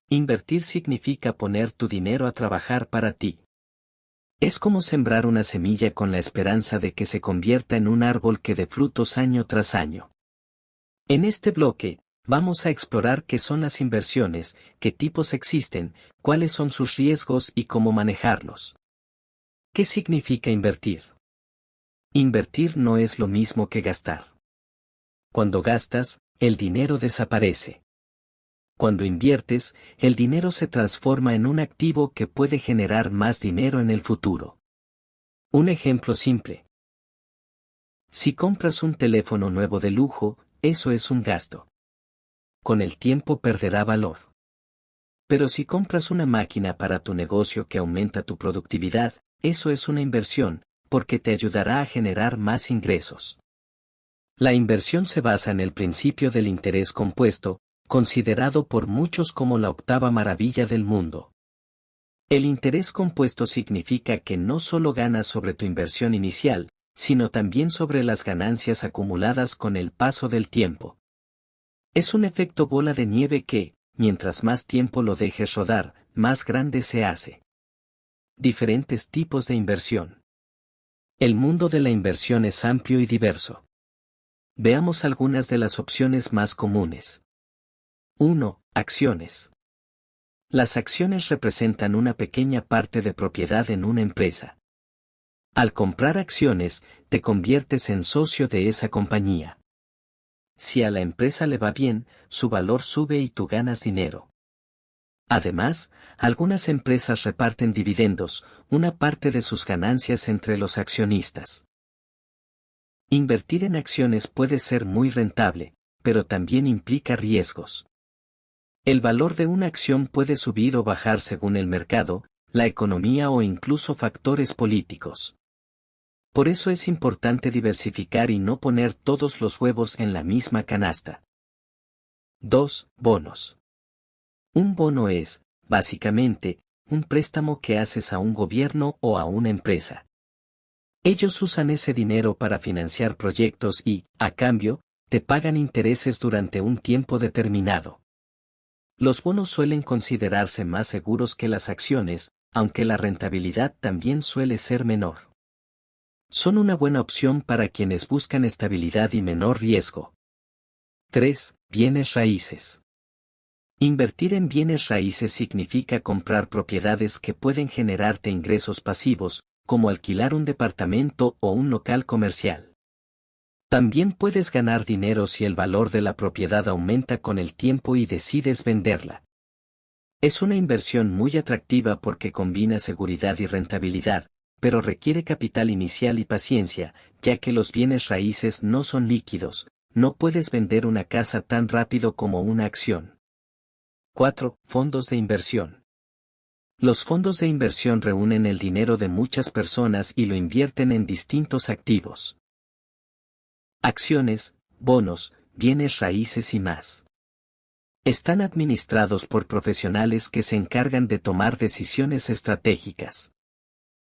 Invertir significa poner tu dinero a trabajar para ti. Es como sembrar una semilla con la esperanza de que se convierta en un árbol que dé frutos año tras año. En este bloque, vamos a explorar qué son las inversiones, qué tipos existen, cuáles son sus riesgos y cómo manejarlos. ¿Qué significa invertir? Invertir no es lo mismo que gastar. Cuando gastas, el dinero desaparece. Cuando inviertes, el dinero se transforma en un activo que puede generar más dinero en el futuro. Un ejemplo simple. Si compras un teléfono nuevo de lujo, eso es un gasto. Con el tiempo perderá valor. Pero si compras una máquina para tu negocio que aumenta tu productividad, eso es una inversión, porque te ayudará a generar más ingresos. La inversión se basa en el principio del interés compuesto, considerado por muchos como la octava maravilla del mundo. El interés compuesto significa que no solo ganas sobre tu inversión inicial, sino también sobre las ganancias acumuladas con el paso del tiempo. Es un efecto bola de nieve que, mientras más tiempo lo dejes rodar, más grande se hace. Diferentes tipos de inversión. El mundo de la inversión es amplio y diverso. Veamos algunas de las opciones más comunes. 1. Acciones. Las acciones representan una pequeña parte de propiedad en una empresa. Al comprar acciones, te conviertes en socio de esa compañía. Si a la empresa le va bien, su valor sube y tú ganas dinero. Además, algunas empresas reparten dividendos, una parte de sus ganancias entre los accionistas. Invertir en acciones puede ser muy rentable, pero también implica riesgos. El valor de una acción puede subir o bajar según el mercado, la economía o incluso factores políticos. Por eso es importante diversificar y no poner todos los huevos en la misma canasta. 2. Bonos. Un bono es, básicamente, un préstamo que haces a un gobierno o a una empresa. Ellos usan ese dinero para financiar proyectos y, a cambio, te pagan intereses durante un tiempo determinado. Los bonos suelen considerarse más seguros que las acciones, aunque la rentabilidad también suele ser menor. Son una buena opción para quienes buscan estabilidad y menor riesgo. 3. Bienes raíces. Invertir en bienes raíces significa comprar propiedades que pueden generarte ingresos pasivos, como alquilar un departamento o un local comercial. También puedes ganar dinero si el valor de la propiedad aumenta con el tiempo y decides venderla. Es una inversión muy atractiva porque combina seguridad y rentabilidad, pero requiere capital inicial y paciencia, ya que los bienes raíces no son líquidos, no puedes vender una casa tan rápido como una acción. 4. Fondos de inversión. Los fondos de inversión reúnen el dinero de muchas personas y lo invierten en distintos activos. Acciones, bonos, bienes raíces y más. Están administrados por profesionales que se encargan de tomar decisiones estratégicas.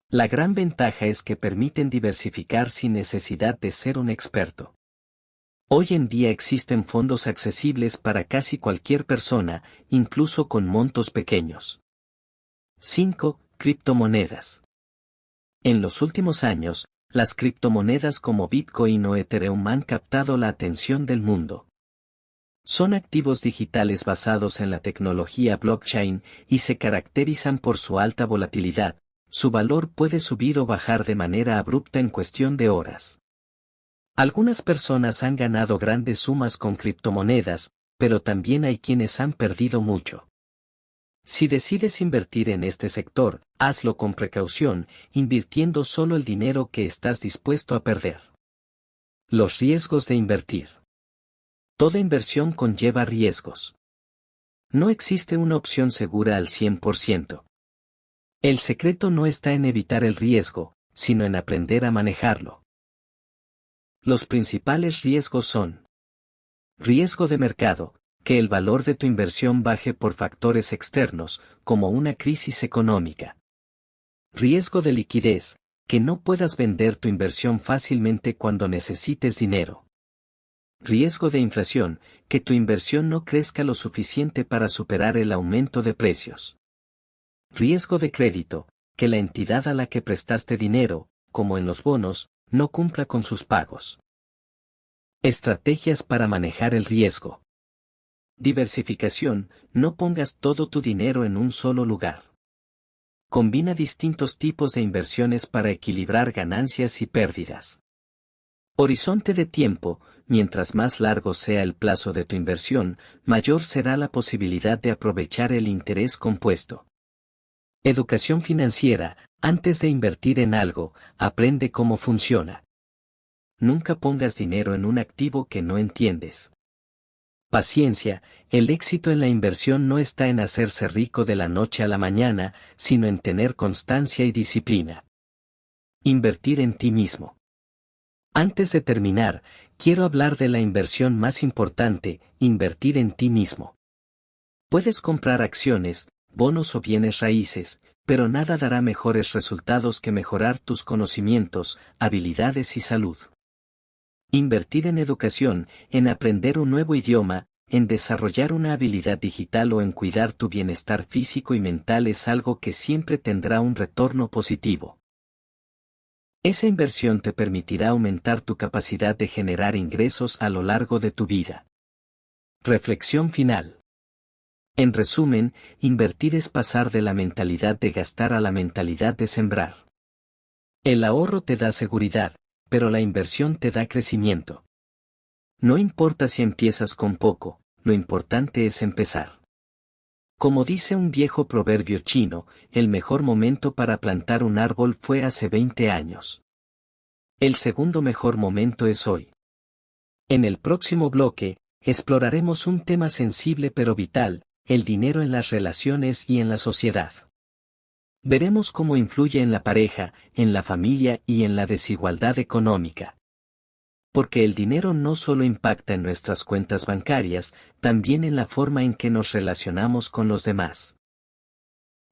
La gran ventaja es que permiten diversificar sin necesidad de ser un experto. Hoy en día existen fondos accesibles para casi cualquier persona, incluso con montos pequeños. 5. Criptomonedas. En los últimos años, las criptomonedas como Bitcoin o Ethereum han captado la atención del mundo. Son activos digitales basados en la tecnología blockchain y se caracterizan por su alta volatilidad. Su valor puede subir o bajar de manera abrupta en cuestión de horas. Algunas personas han ganado grandes sumas con criptomonedas, pero también hay quienes han perdido mucho. Si decides invertir en este sector, hazlo con precaución, invirtiendo solo el dinero que estás dispuesto a perder. Los riesgos de invertir. Toda inversión conlleva riesgos. No existe una opción segura al 100%. El secreto no está en evitar el riesgo, sino en aprender a manejarlo. Los principales riesgos son: riesgo de mercado, que el valor de tu inversión baje por factores externos, como una crisis económica. Riesgo de liquidez, que no puedas vender tu inversión fácilmente cuando necesites dinero. Riesgo de inflación, que tu inversión no crezca lo suficiente para superar el aumento de precios. Riesgo de crédito, que la entidad a la que prestaste dinero, como en los bonos, no cumpla con sus pagos. Estrategias para manejar el riesgo. Diversificación, no pongas todo tu dinero en un solo lugar. Combina distintos tipos de inversiones para equilibrar ganancias y pérdidas. Horizonte de tiempo, mientras más largo sea el plazo de tu inversión, mayor será la posibilidad de aprovechar el interés compuesto. Educación financiera, antes de invertir en algo, aprende cómo funciona. Nunca pongas dinero en un activo que no entiendes. Paciencia, el éxito en la inversión no está en hacerse rico de la noche a la mañana, sino en tener constancia y disciplina. Invertir en ti mismo. Antes de terminar, quiero hablar de la inversión más importante: invertir en ti mismo. Puedes comprar acciones, bonos o bienes raíces, pero nada dará mejores resultados que mejorar tus conocimientos, habilidades y salud. Invertir en educación, en aprender un nuevo idioma, en desarrollar una habilidad digital o en cuidar tu bienestar físico y mental es algo que siempre tendrá un retorno positivo. Esa inversión te permitirá aumentar tu capacidad de generar ingresos a lo largo de tu vida. Reflexión final. En resumen, invertir es pasar de la mentalidad de gastar a la mentalidad de sembrar. El ahorro te da seguridad, pero la inversión te da crecimiento. No importa si empiezas con poco, lo importante es empezar. Como dice un viejo proverbio chino, el mejor momento para plantar un árbol fue hace 20 años. El segundo mejor momento es hoy. En el próximo bloque, exploraremos un tema sensible pero vital: el dinero en las relaciones y en la sociedad. Veremos cómo influye en la pareja, en la familia y en la desigualdad económica. Porque el dinero no solo impacta en nuestras cuentas bancarias, también en la forma en que nos relacionamos con los demás.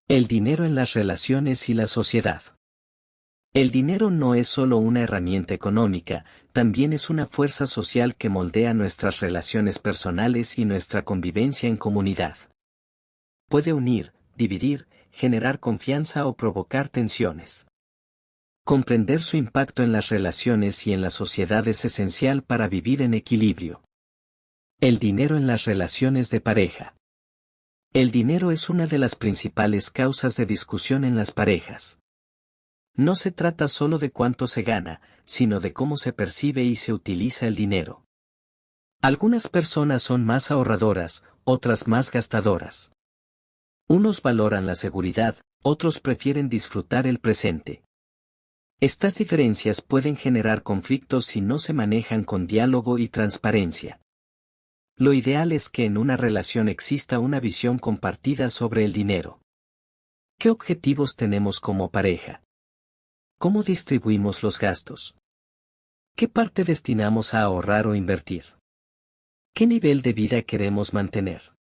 El dinero en las relaciones y la sociedad. El dinero no es solo una herramienta económica, también es una fuerza social que moldea nuestras relaciones personales y nuestra convivencia en comunidad. Puede unir, dividir, generar confianza o provocar tensiones. Comprender su impacto en las relaciones y en la sociedad es esencial para vivir en equilibrio. El dinero en las relaciones de pareja. El dinero es una de las principales causas de discusión en las parejas. No se trata solo de cuánto se gana, sino de cómo se percibe y se utiliza el dinero. Algunas personas son más ahorradoras, otras más gastadoras. Unos valoran la seguridad, otros prefieren disfrutar el presente. Estas diferencias pueden generar conflictos si no se manejan con diálogo y transparencia. Lo ideal es que en una relación exista una visión compartida sobre el dinero. ¿Qué objetivos tenemos como pareja? ¿Cómo distribuimos los gastos? ¿Qué parte destinamos a ahorrar o invertir? ¿Qué nivel de vida queremos mantener?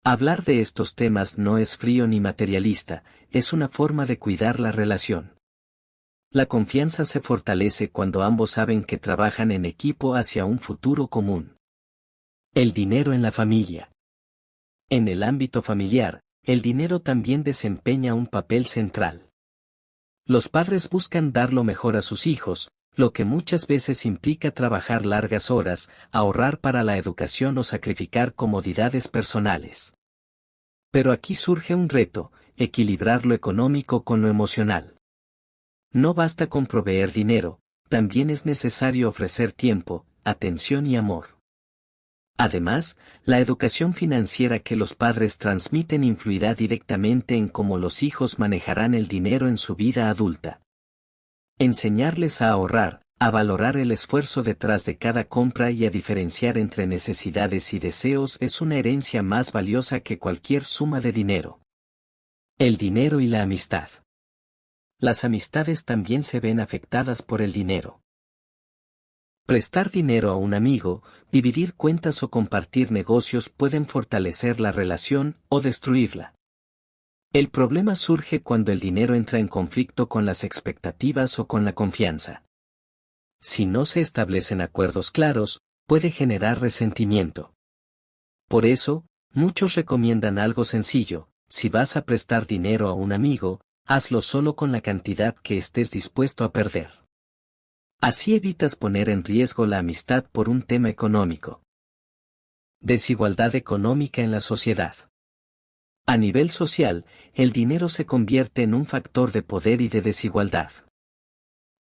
Hablar de estos temas no es frío ni materialista, es una forma de cuidar la relación. La confianza se fortalece cuando ambos saben que trabajan en equipo hacia un futuro común. El dinero en la familia. En el ámbito familiar, el dinero también desempeña un papel central. Los padres buscan dar lo mejor a sus hijos, lo que muchas veces implica trabajar largas horas, ahorrar para la educación o sacrificar comodidades personales. Pero aquí surge un reto: equilibrar lo económico con lo emocional. No basta con proveer dinero, también es necesario ofrecer tiempo, atención y amor. Además, la educación financiera que los padres transmiten influirá directamente en cómo los hijos manejarán el dinero en su vida adulta. Enseñarles a ahorrar, a valorar el esfuerzo detrás de cada compra y a diferenciar entre necesidades y deseos es una herencia más valiosa que cualquier suma de dinero. El dinero y la amistad. Las amistades también se ven afectadas por el dinero. Prestar dinero a un amigo, dividir cuentas o compartir negocios pueden fortalecer la relación o destruirla. El problema surge cuando el dinero entra en conflicto con las expectativas o con la confianza. Si no se establecen acuerdos claros, puede generar resentimiento. Por eso, muchos recomiendan algo sencillo: si vas a prestar dinero a un amigo, hazlo solo con la cantidad que estés dispuesto a perder. Así evitas poner en riesgo la amistad por un tema económico. Desigualdad económica en la sociedad. A nivel social, el dinero se convierte en un factor de poder y de desigualdad.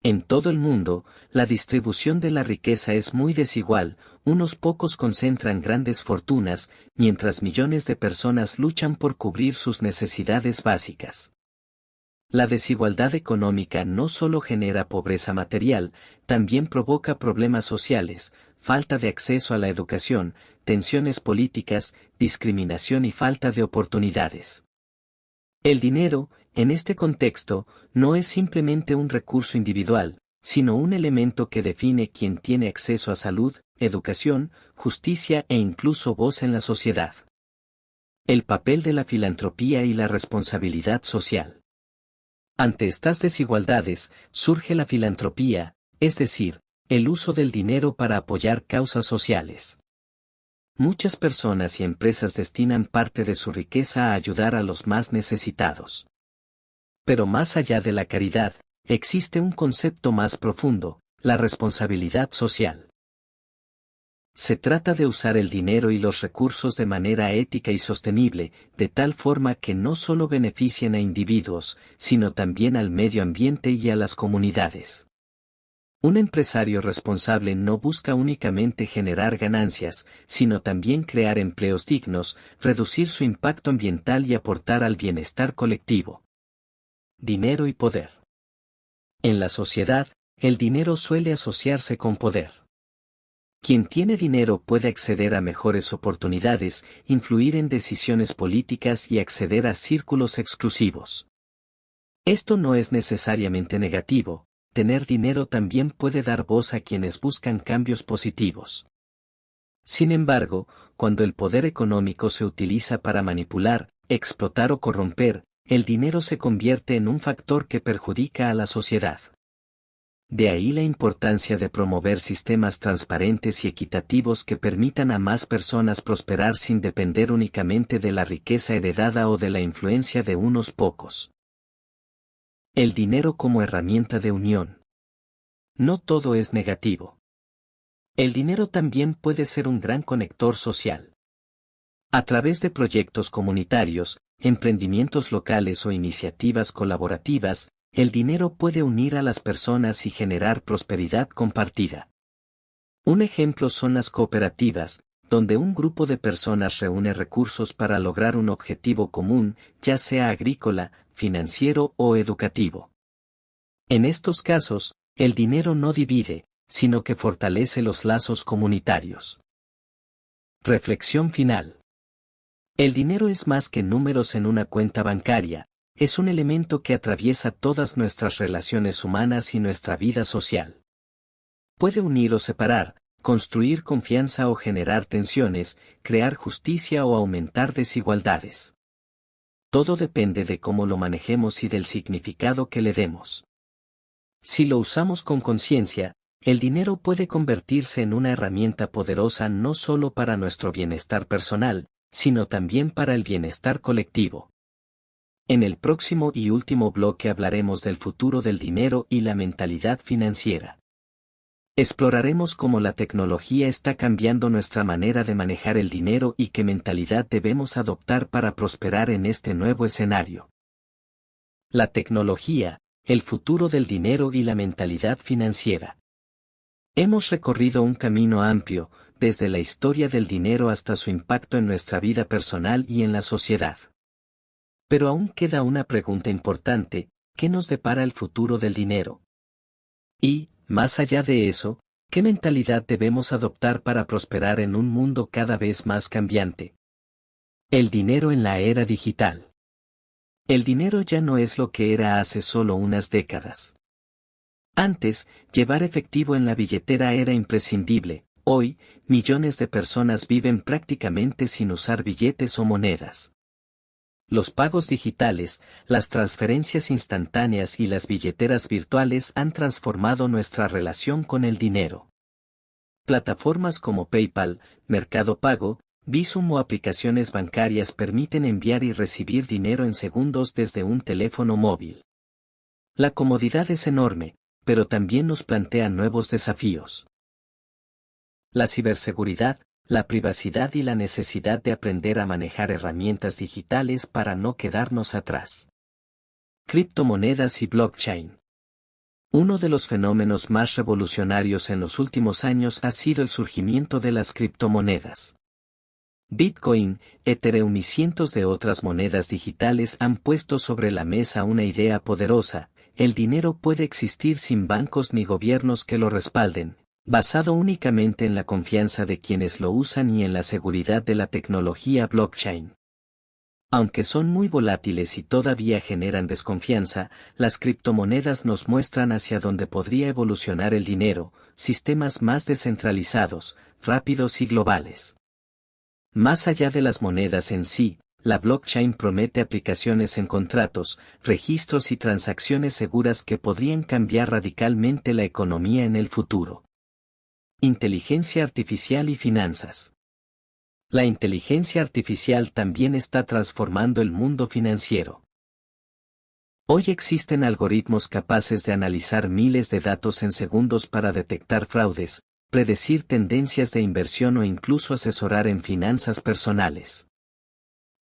En todo el mundo, la distribución de la riqueza es muy desigual, unos pocos concentran grandes fortunas, mientras millones de personas luchan por cubrir sus necesidades básicas. La desigualdad económica no solo genera pobreza material, también provoca problemas sociales, falta de acceso a la educación, tensiones políticas, discriminación y falta de oportunidades. El dinero, en este contexto, no es simplemente un recurso individual, sino un elemento que define quién tiene acceso a salud, educación, justicia e incluso voz en la sociedad. El papel de la filantropía y la responsabilidad social. Ante estas desigualdades, surge la filantropía, es decir, el uso del dinero para apoyar causas sociales. Muchas personas y empresas destinan parte de su riqueza a ayudar a los más necesitados. Pero más allá de la caridad, existe un concepto más profundo: la responsabilidad social. Se trata de usar el dinero y los recursos de manera ética y sostenible, de tal forma que no solo beneficien a individuos, sino también al medio ambiente y a las comunidades. Un empresario responsable no busca únicamente generar ganancias, sino también crear empleos dignos, reducir su impacto ambiental y aportar al bienestar colectivo. Dinero y poder. En la sociedad, el dinero suele asociarse con poder. Quien tiene dinero puede acceder a mejores oportunidades, influir en decisiones políticas y acceder a círculos exclusivos. Esto no es necesariamente negativo. Tener dinero también puede dar voz a quienes buscan cambios positivos. Sin embargo, cuando el poder económico se utiliza para manipular, explotar o corromper, el dinero se convierte en un factor que perjudica a la sociedad. De ahí la importancia de promover sistemas transparentes y equitativos que permitan a más personas prosperar sin depender únicamente de la riqueza heredada o de la influencia de unos pocos. El dinero como herramienta de unión. No todo es negativo. El dinero también puede ser un gran conector social. A través de proyectos comunitarios, emprendimientos locales o iniciativas colaborativas, el dinero puede unir a las personas y generar prosperidad compartida. Un ejemplo son las cooperativas, donde un grupo de personas reúne recursos para lograr un objetivo común, ya sea agrícola, financiero o educativo. En estos casos, el dinero no divide, sino que fortalece los lazos comunitarios. Reflexión final. El dinero es más que números en una cuenta bancaria, es un elemento que atraviesa todas nuestras relaciones humanas y nuestra vida social. Puede unir o separar, construir confianza o generar tensiones, crear justicia o aumentar desigualdades. Todo depende de cómo lo manejemos y del significado que le demos. Si lo usamos con conciencia, el dinero puede convertirse en una herramienta poderosa no solo para nuestro bienestar personal, sino también para el bienestar colectivo. En el próximo y último bloque hablaremos del futuro del dinero y la mentalidad financiera. Exploraremos cómo la tecnología está cambiando nuestra manera de manejar el dinero y qué mentalidad debemos adoptar para prosperar en este nuevo escenario. La tecnología, el futuro del dinero y la mentalidad financiera. Hemos recorrido un camino amplio, desde la historia del dinero hasta su impacto en nuestra vida personal y en la sociedad. Pero aún queda una pregunta importante: ¿qué nos depara el futuro del dinero? Y, más allá de eso, ¿qué mentalidad debemos adoptar para prosperar en un mundo cada vez más cambiante? El dinero en la era digital. El dinero ya no es lo que era hace solo unas décadas. Antes, llevar efectivo en la billetera era imprescindible. Hoy, millones de personas viven prácticamente sin usar billetes o monedas. Los pagos digitales, las transferencias instantáneas y las billeteras virtuales han transformado nuestra relación con el dinero. Plataformas como PayPal, Mercado Pago, Bizum o aplicaciones bancarias permiten enviar y recibir dinero en segundos desde un teléfono móvil. La comodidad es enorme, pero también nos plantea nuevos desafíos. La ciberseguridad, la privacidad y la necesidad de aprender a manejar herramientas digitales para no quedarnos atrás. Criptomonedas y blockchain. Uno de los fenómenos más revolucionarios en los últimos años ha sido el surgimiento de las criptomonedas. Bitcoin, Ethereum y cientos de otras monedas digitales han puesto sobre la mesa una idea poderosa: el dinero puede existir sin bancos ni gobiernos que lo respalden, basado únicamente en la confianza de quienes lo usan y en la seguridad de la tecnología blockchain. Aunque son muy volátiles y todavía generan desconfianza, las criptomonedas nos muestran hacia dónde podría evolucionar el dinero: sistemas más descentralizados, rápidos y globales. Más allá de las monedas en sí, la blockchain promete aplicaciones en contratos, registros y transacciones seguras que podrían cambiar radicalmente la economía en el futuro. Inteligencia artificial y finanzas. La inteligencia artificial también está transformando el mundo financiero. Hoy existen algoritmos capaces de analizar miles de datos en segundos para detectar fraudes, predecir tendencias de inversión o incluso asesorar en finanzas personales.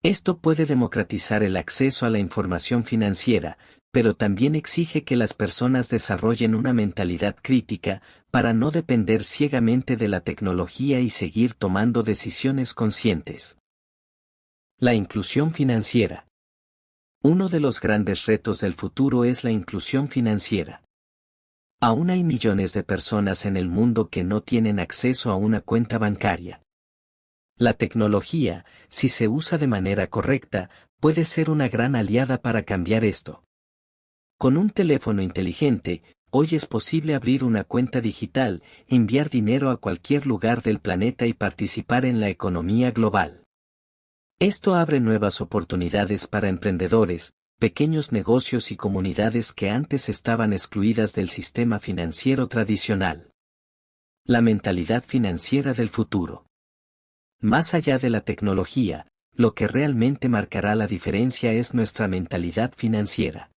Esto puede democratizar el acceso a la información financiera, pero también exige que las personas desarrollen una mentalidad crítica, para no depender ciegamente de la tecnología y seguir tomando decisiones conscientes. La inclusión financiera. Uno de los grandes retos del futuro es la inclusión financiera. Aún hay millones de personas en el mundo que no tienen acceso a una cuenta bancaria. La tecnología, si se usa de manera correcta, puede ser una gran aliada para cambiar esto. Con un teléfono inteligente, hoy es posible abrir una cuenta digital, enviar dinero a cualquier lugar del planeta y participar en la economía global. Esto abre nuevas oportunidades para emprendedores, pequeños negocios y comunidades que antes estaban excluidas del sistema financiero tradicional. La mentalidad financiera del futuro. Más allá de la tecnología, lo que realmente marcará la diferencia es nuestra mentalidad financiera.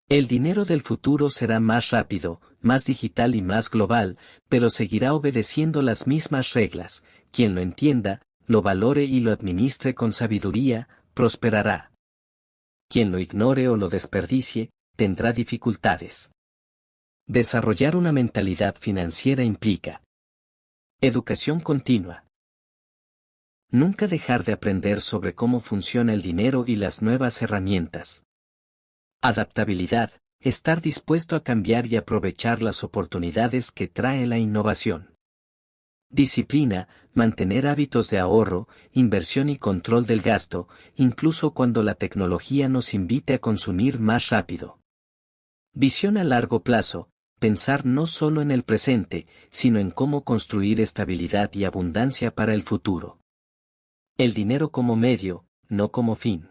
El dinero del futuro será más rápido, más digital y más global, pero seguirá obedeciendo las mismas reglas. Quien lo entienda, lo valore y lo administre con sabiduría, prosperará. Quien lo ignore o lo desperdicie, tendrá dificultades. Desarrollar una mentalidad financiera implica educación continua. Nunca dejar de aprender sobre cómo funciona el dinero y las nuevas herramientas. Adaptabilidad, estar dispuesto a cambiar y aprovechar las oportunidades que trae la innovación. Disciplina, mantener hábitos de ahorro, inversión y control del gasto, incluso cuando la tecnología nos invite a consumir más rápido. Visión a largo plazo, pensar no solo en el presente, sino en cómo construir estabilidad y abundancia para el futuro. El dinero como medio, no como fin.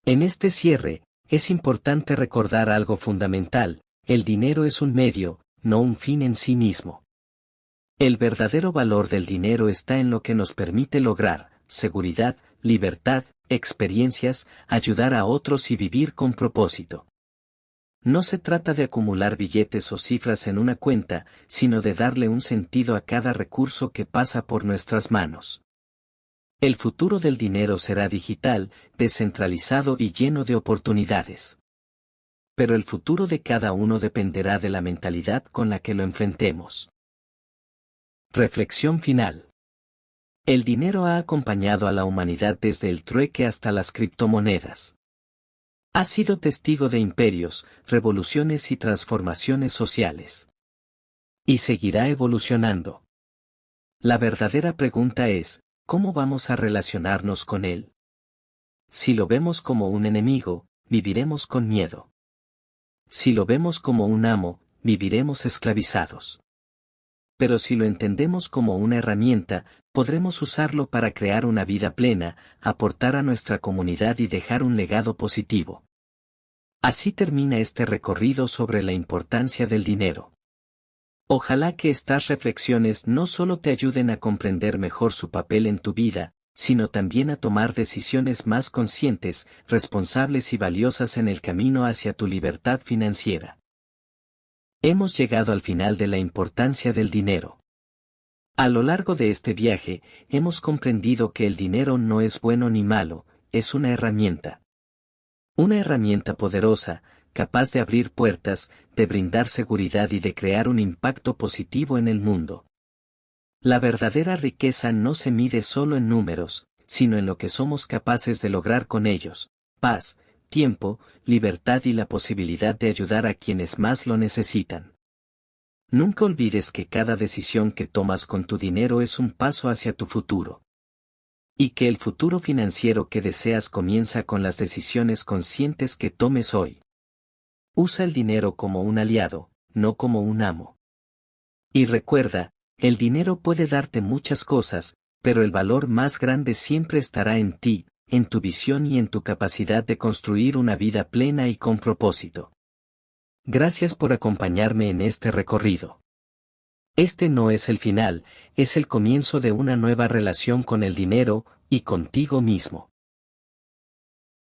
En este cierre, es importante recordar algo fundamental: el dinero es un medio, no un fin en sí mismo. El verdadero valor del dinero está en lo que nos permite lograr: seguridad, libertad, experiencias, ayudar a otros y vivir con propósito. No se trata de acumular billetes o cifras en una cuenta, sino de darle un sentido a cada recurso que pasa por nuestras manos. El futuro del dinero será digital, descentralizado y lleno de oportunidades. Pero el futuro de cada uno dependerá de la mentalidad con la que lo enfrentemos. Reflexión final. El dinero ha acompañado a la humanidad desde el trueque hasta las criptomonedas. Ha sido testigo de imperios, revoluciones y transformaciones sociales. Y seguirá evolucionando. La verdadera pregunta es: ¿cómo vamos a relacionarnos con él? Si lo vemos como un enemigo, viviremos con miedo. Si lo vemos como un amo, viviremos esclavizados. Pero si lo entendemos como una herramienta, podremos usarlo para crear una vida plena, aportar a nuestra comunidad y dejar un legado positivo. Así termina este recorrido sobre la importancia del dinero. Ojalá que estas reflexiones no solo te ayuden a comprender mejor su papel en tu vida, sino también a tomar decisiones más conscientes, responsables y valiosas en el camino hacia tu libertad financiera. Hemos llegado al final de la importancia del dinero. A lo largo de este viaje, hemos comprendido que el dinero no es bueno ni malo, es una herramienta. Una herramienta poderosa, capaz de abrir puertas, de brindar seguridad y de crear un impacto positivo en el mundo. La verdadera riqueza no se mide solo en números, sino en lo que somos capaces de lograr con ellos: paz, tiempo, libertad y la posibilidad de ayudar a quienes más lo necesitan. Nunca olvides que cada decisión que tomas con tu dinero es un paso hacia tu futuro. Y que el futuro financiero que deseas comienza con las decisiones conscientes que tomes hoy. Usa el dinero como un aliado, no como un amo. Y recuerda, el dinero puede darte muchas cosas, pero el valor más grande siempre estará en ti, en tu visión y en tu capacidad de construir una vida plena y con propósito. Gracias por acompañarme en este recorrido. Este no es el final, es el comienzo de una nueva relación con el dinero y contigo mismo.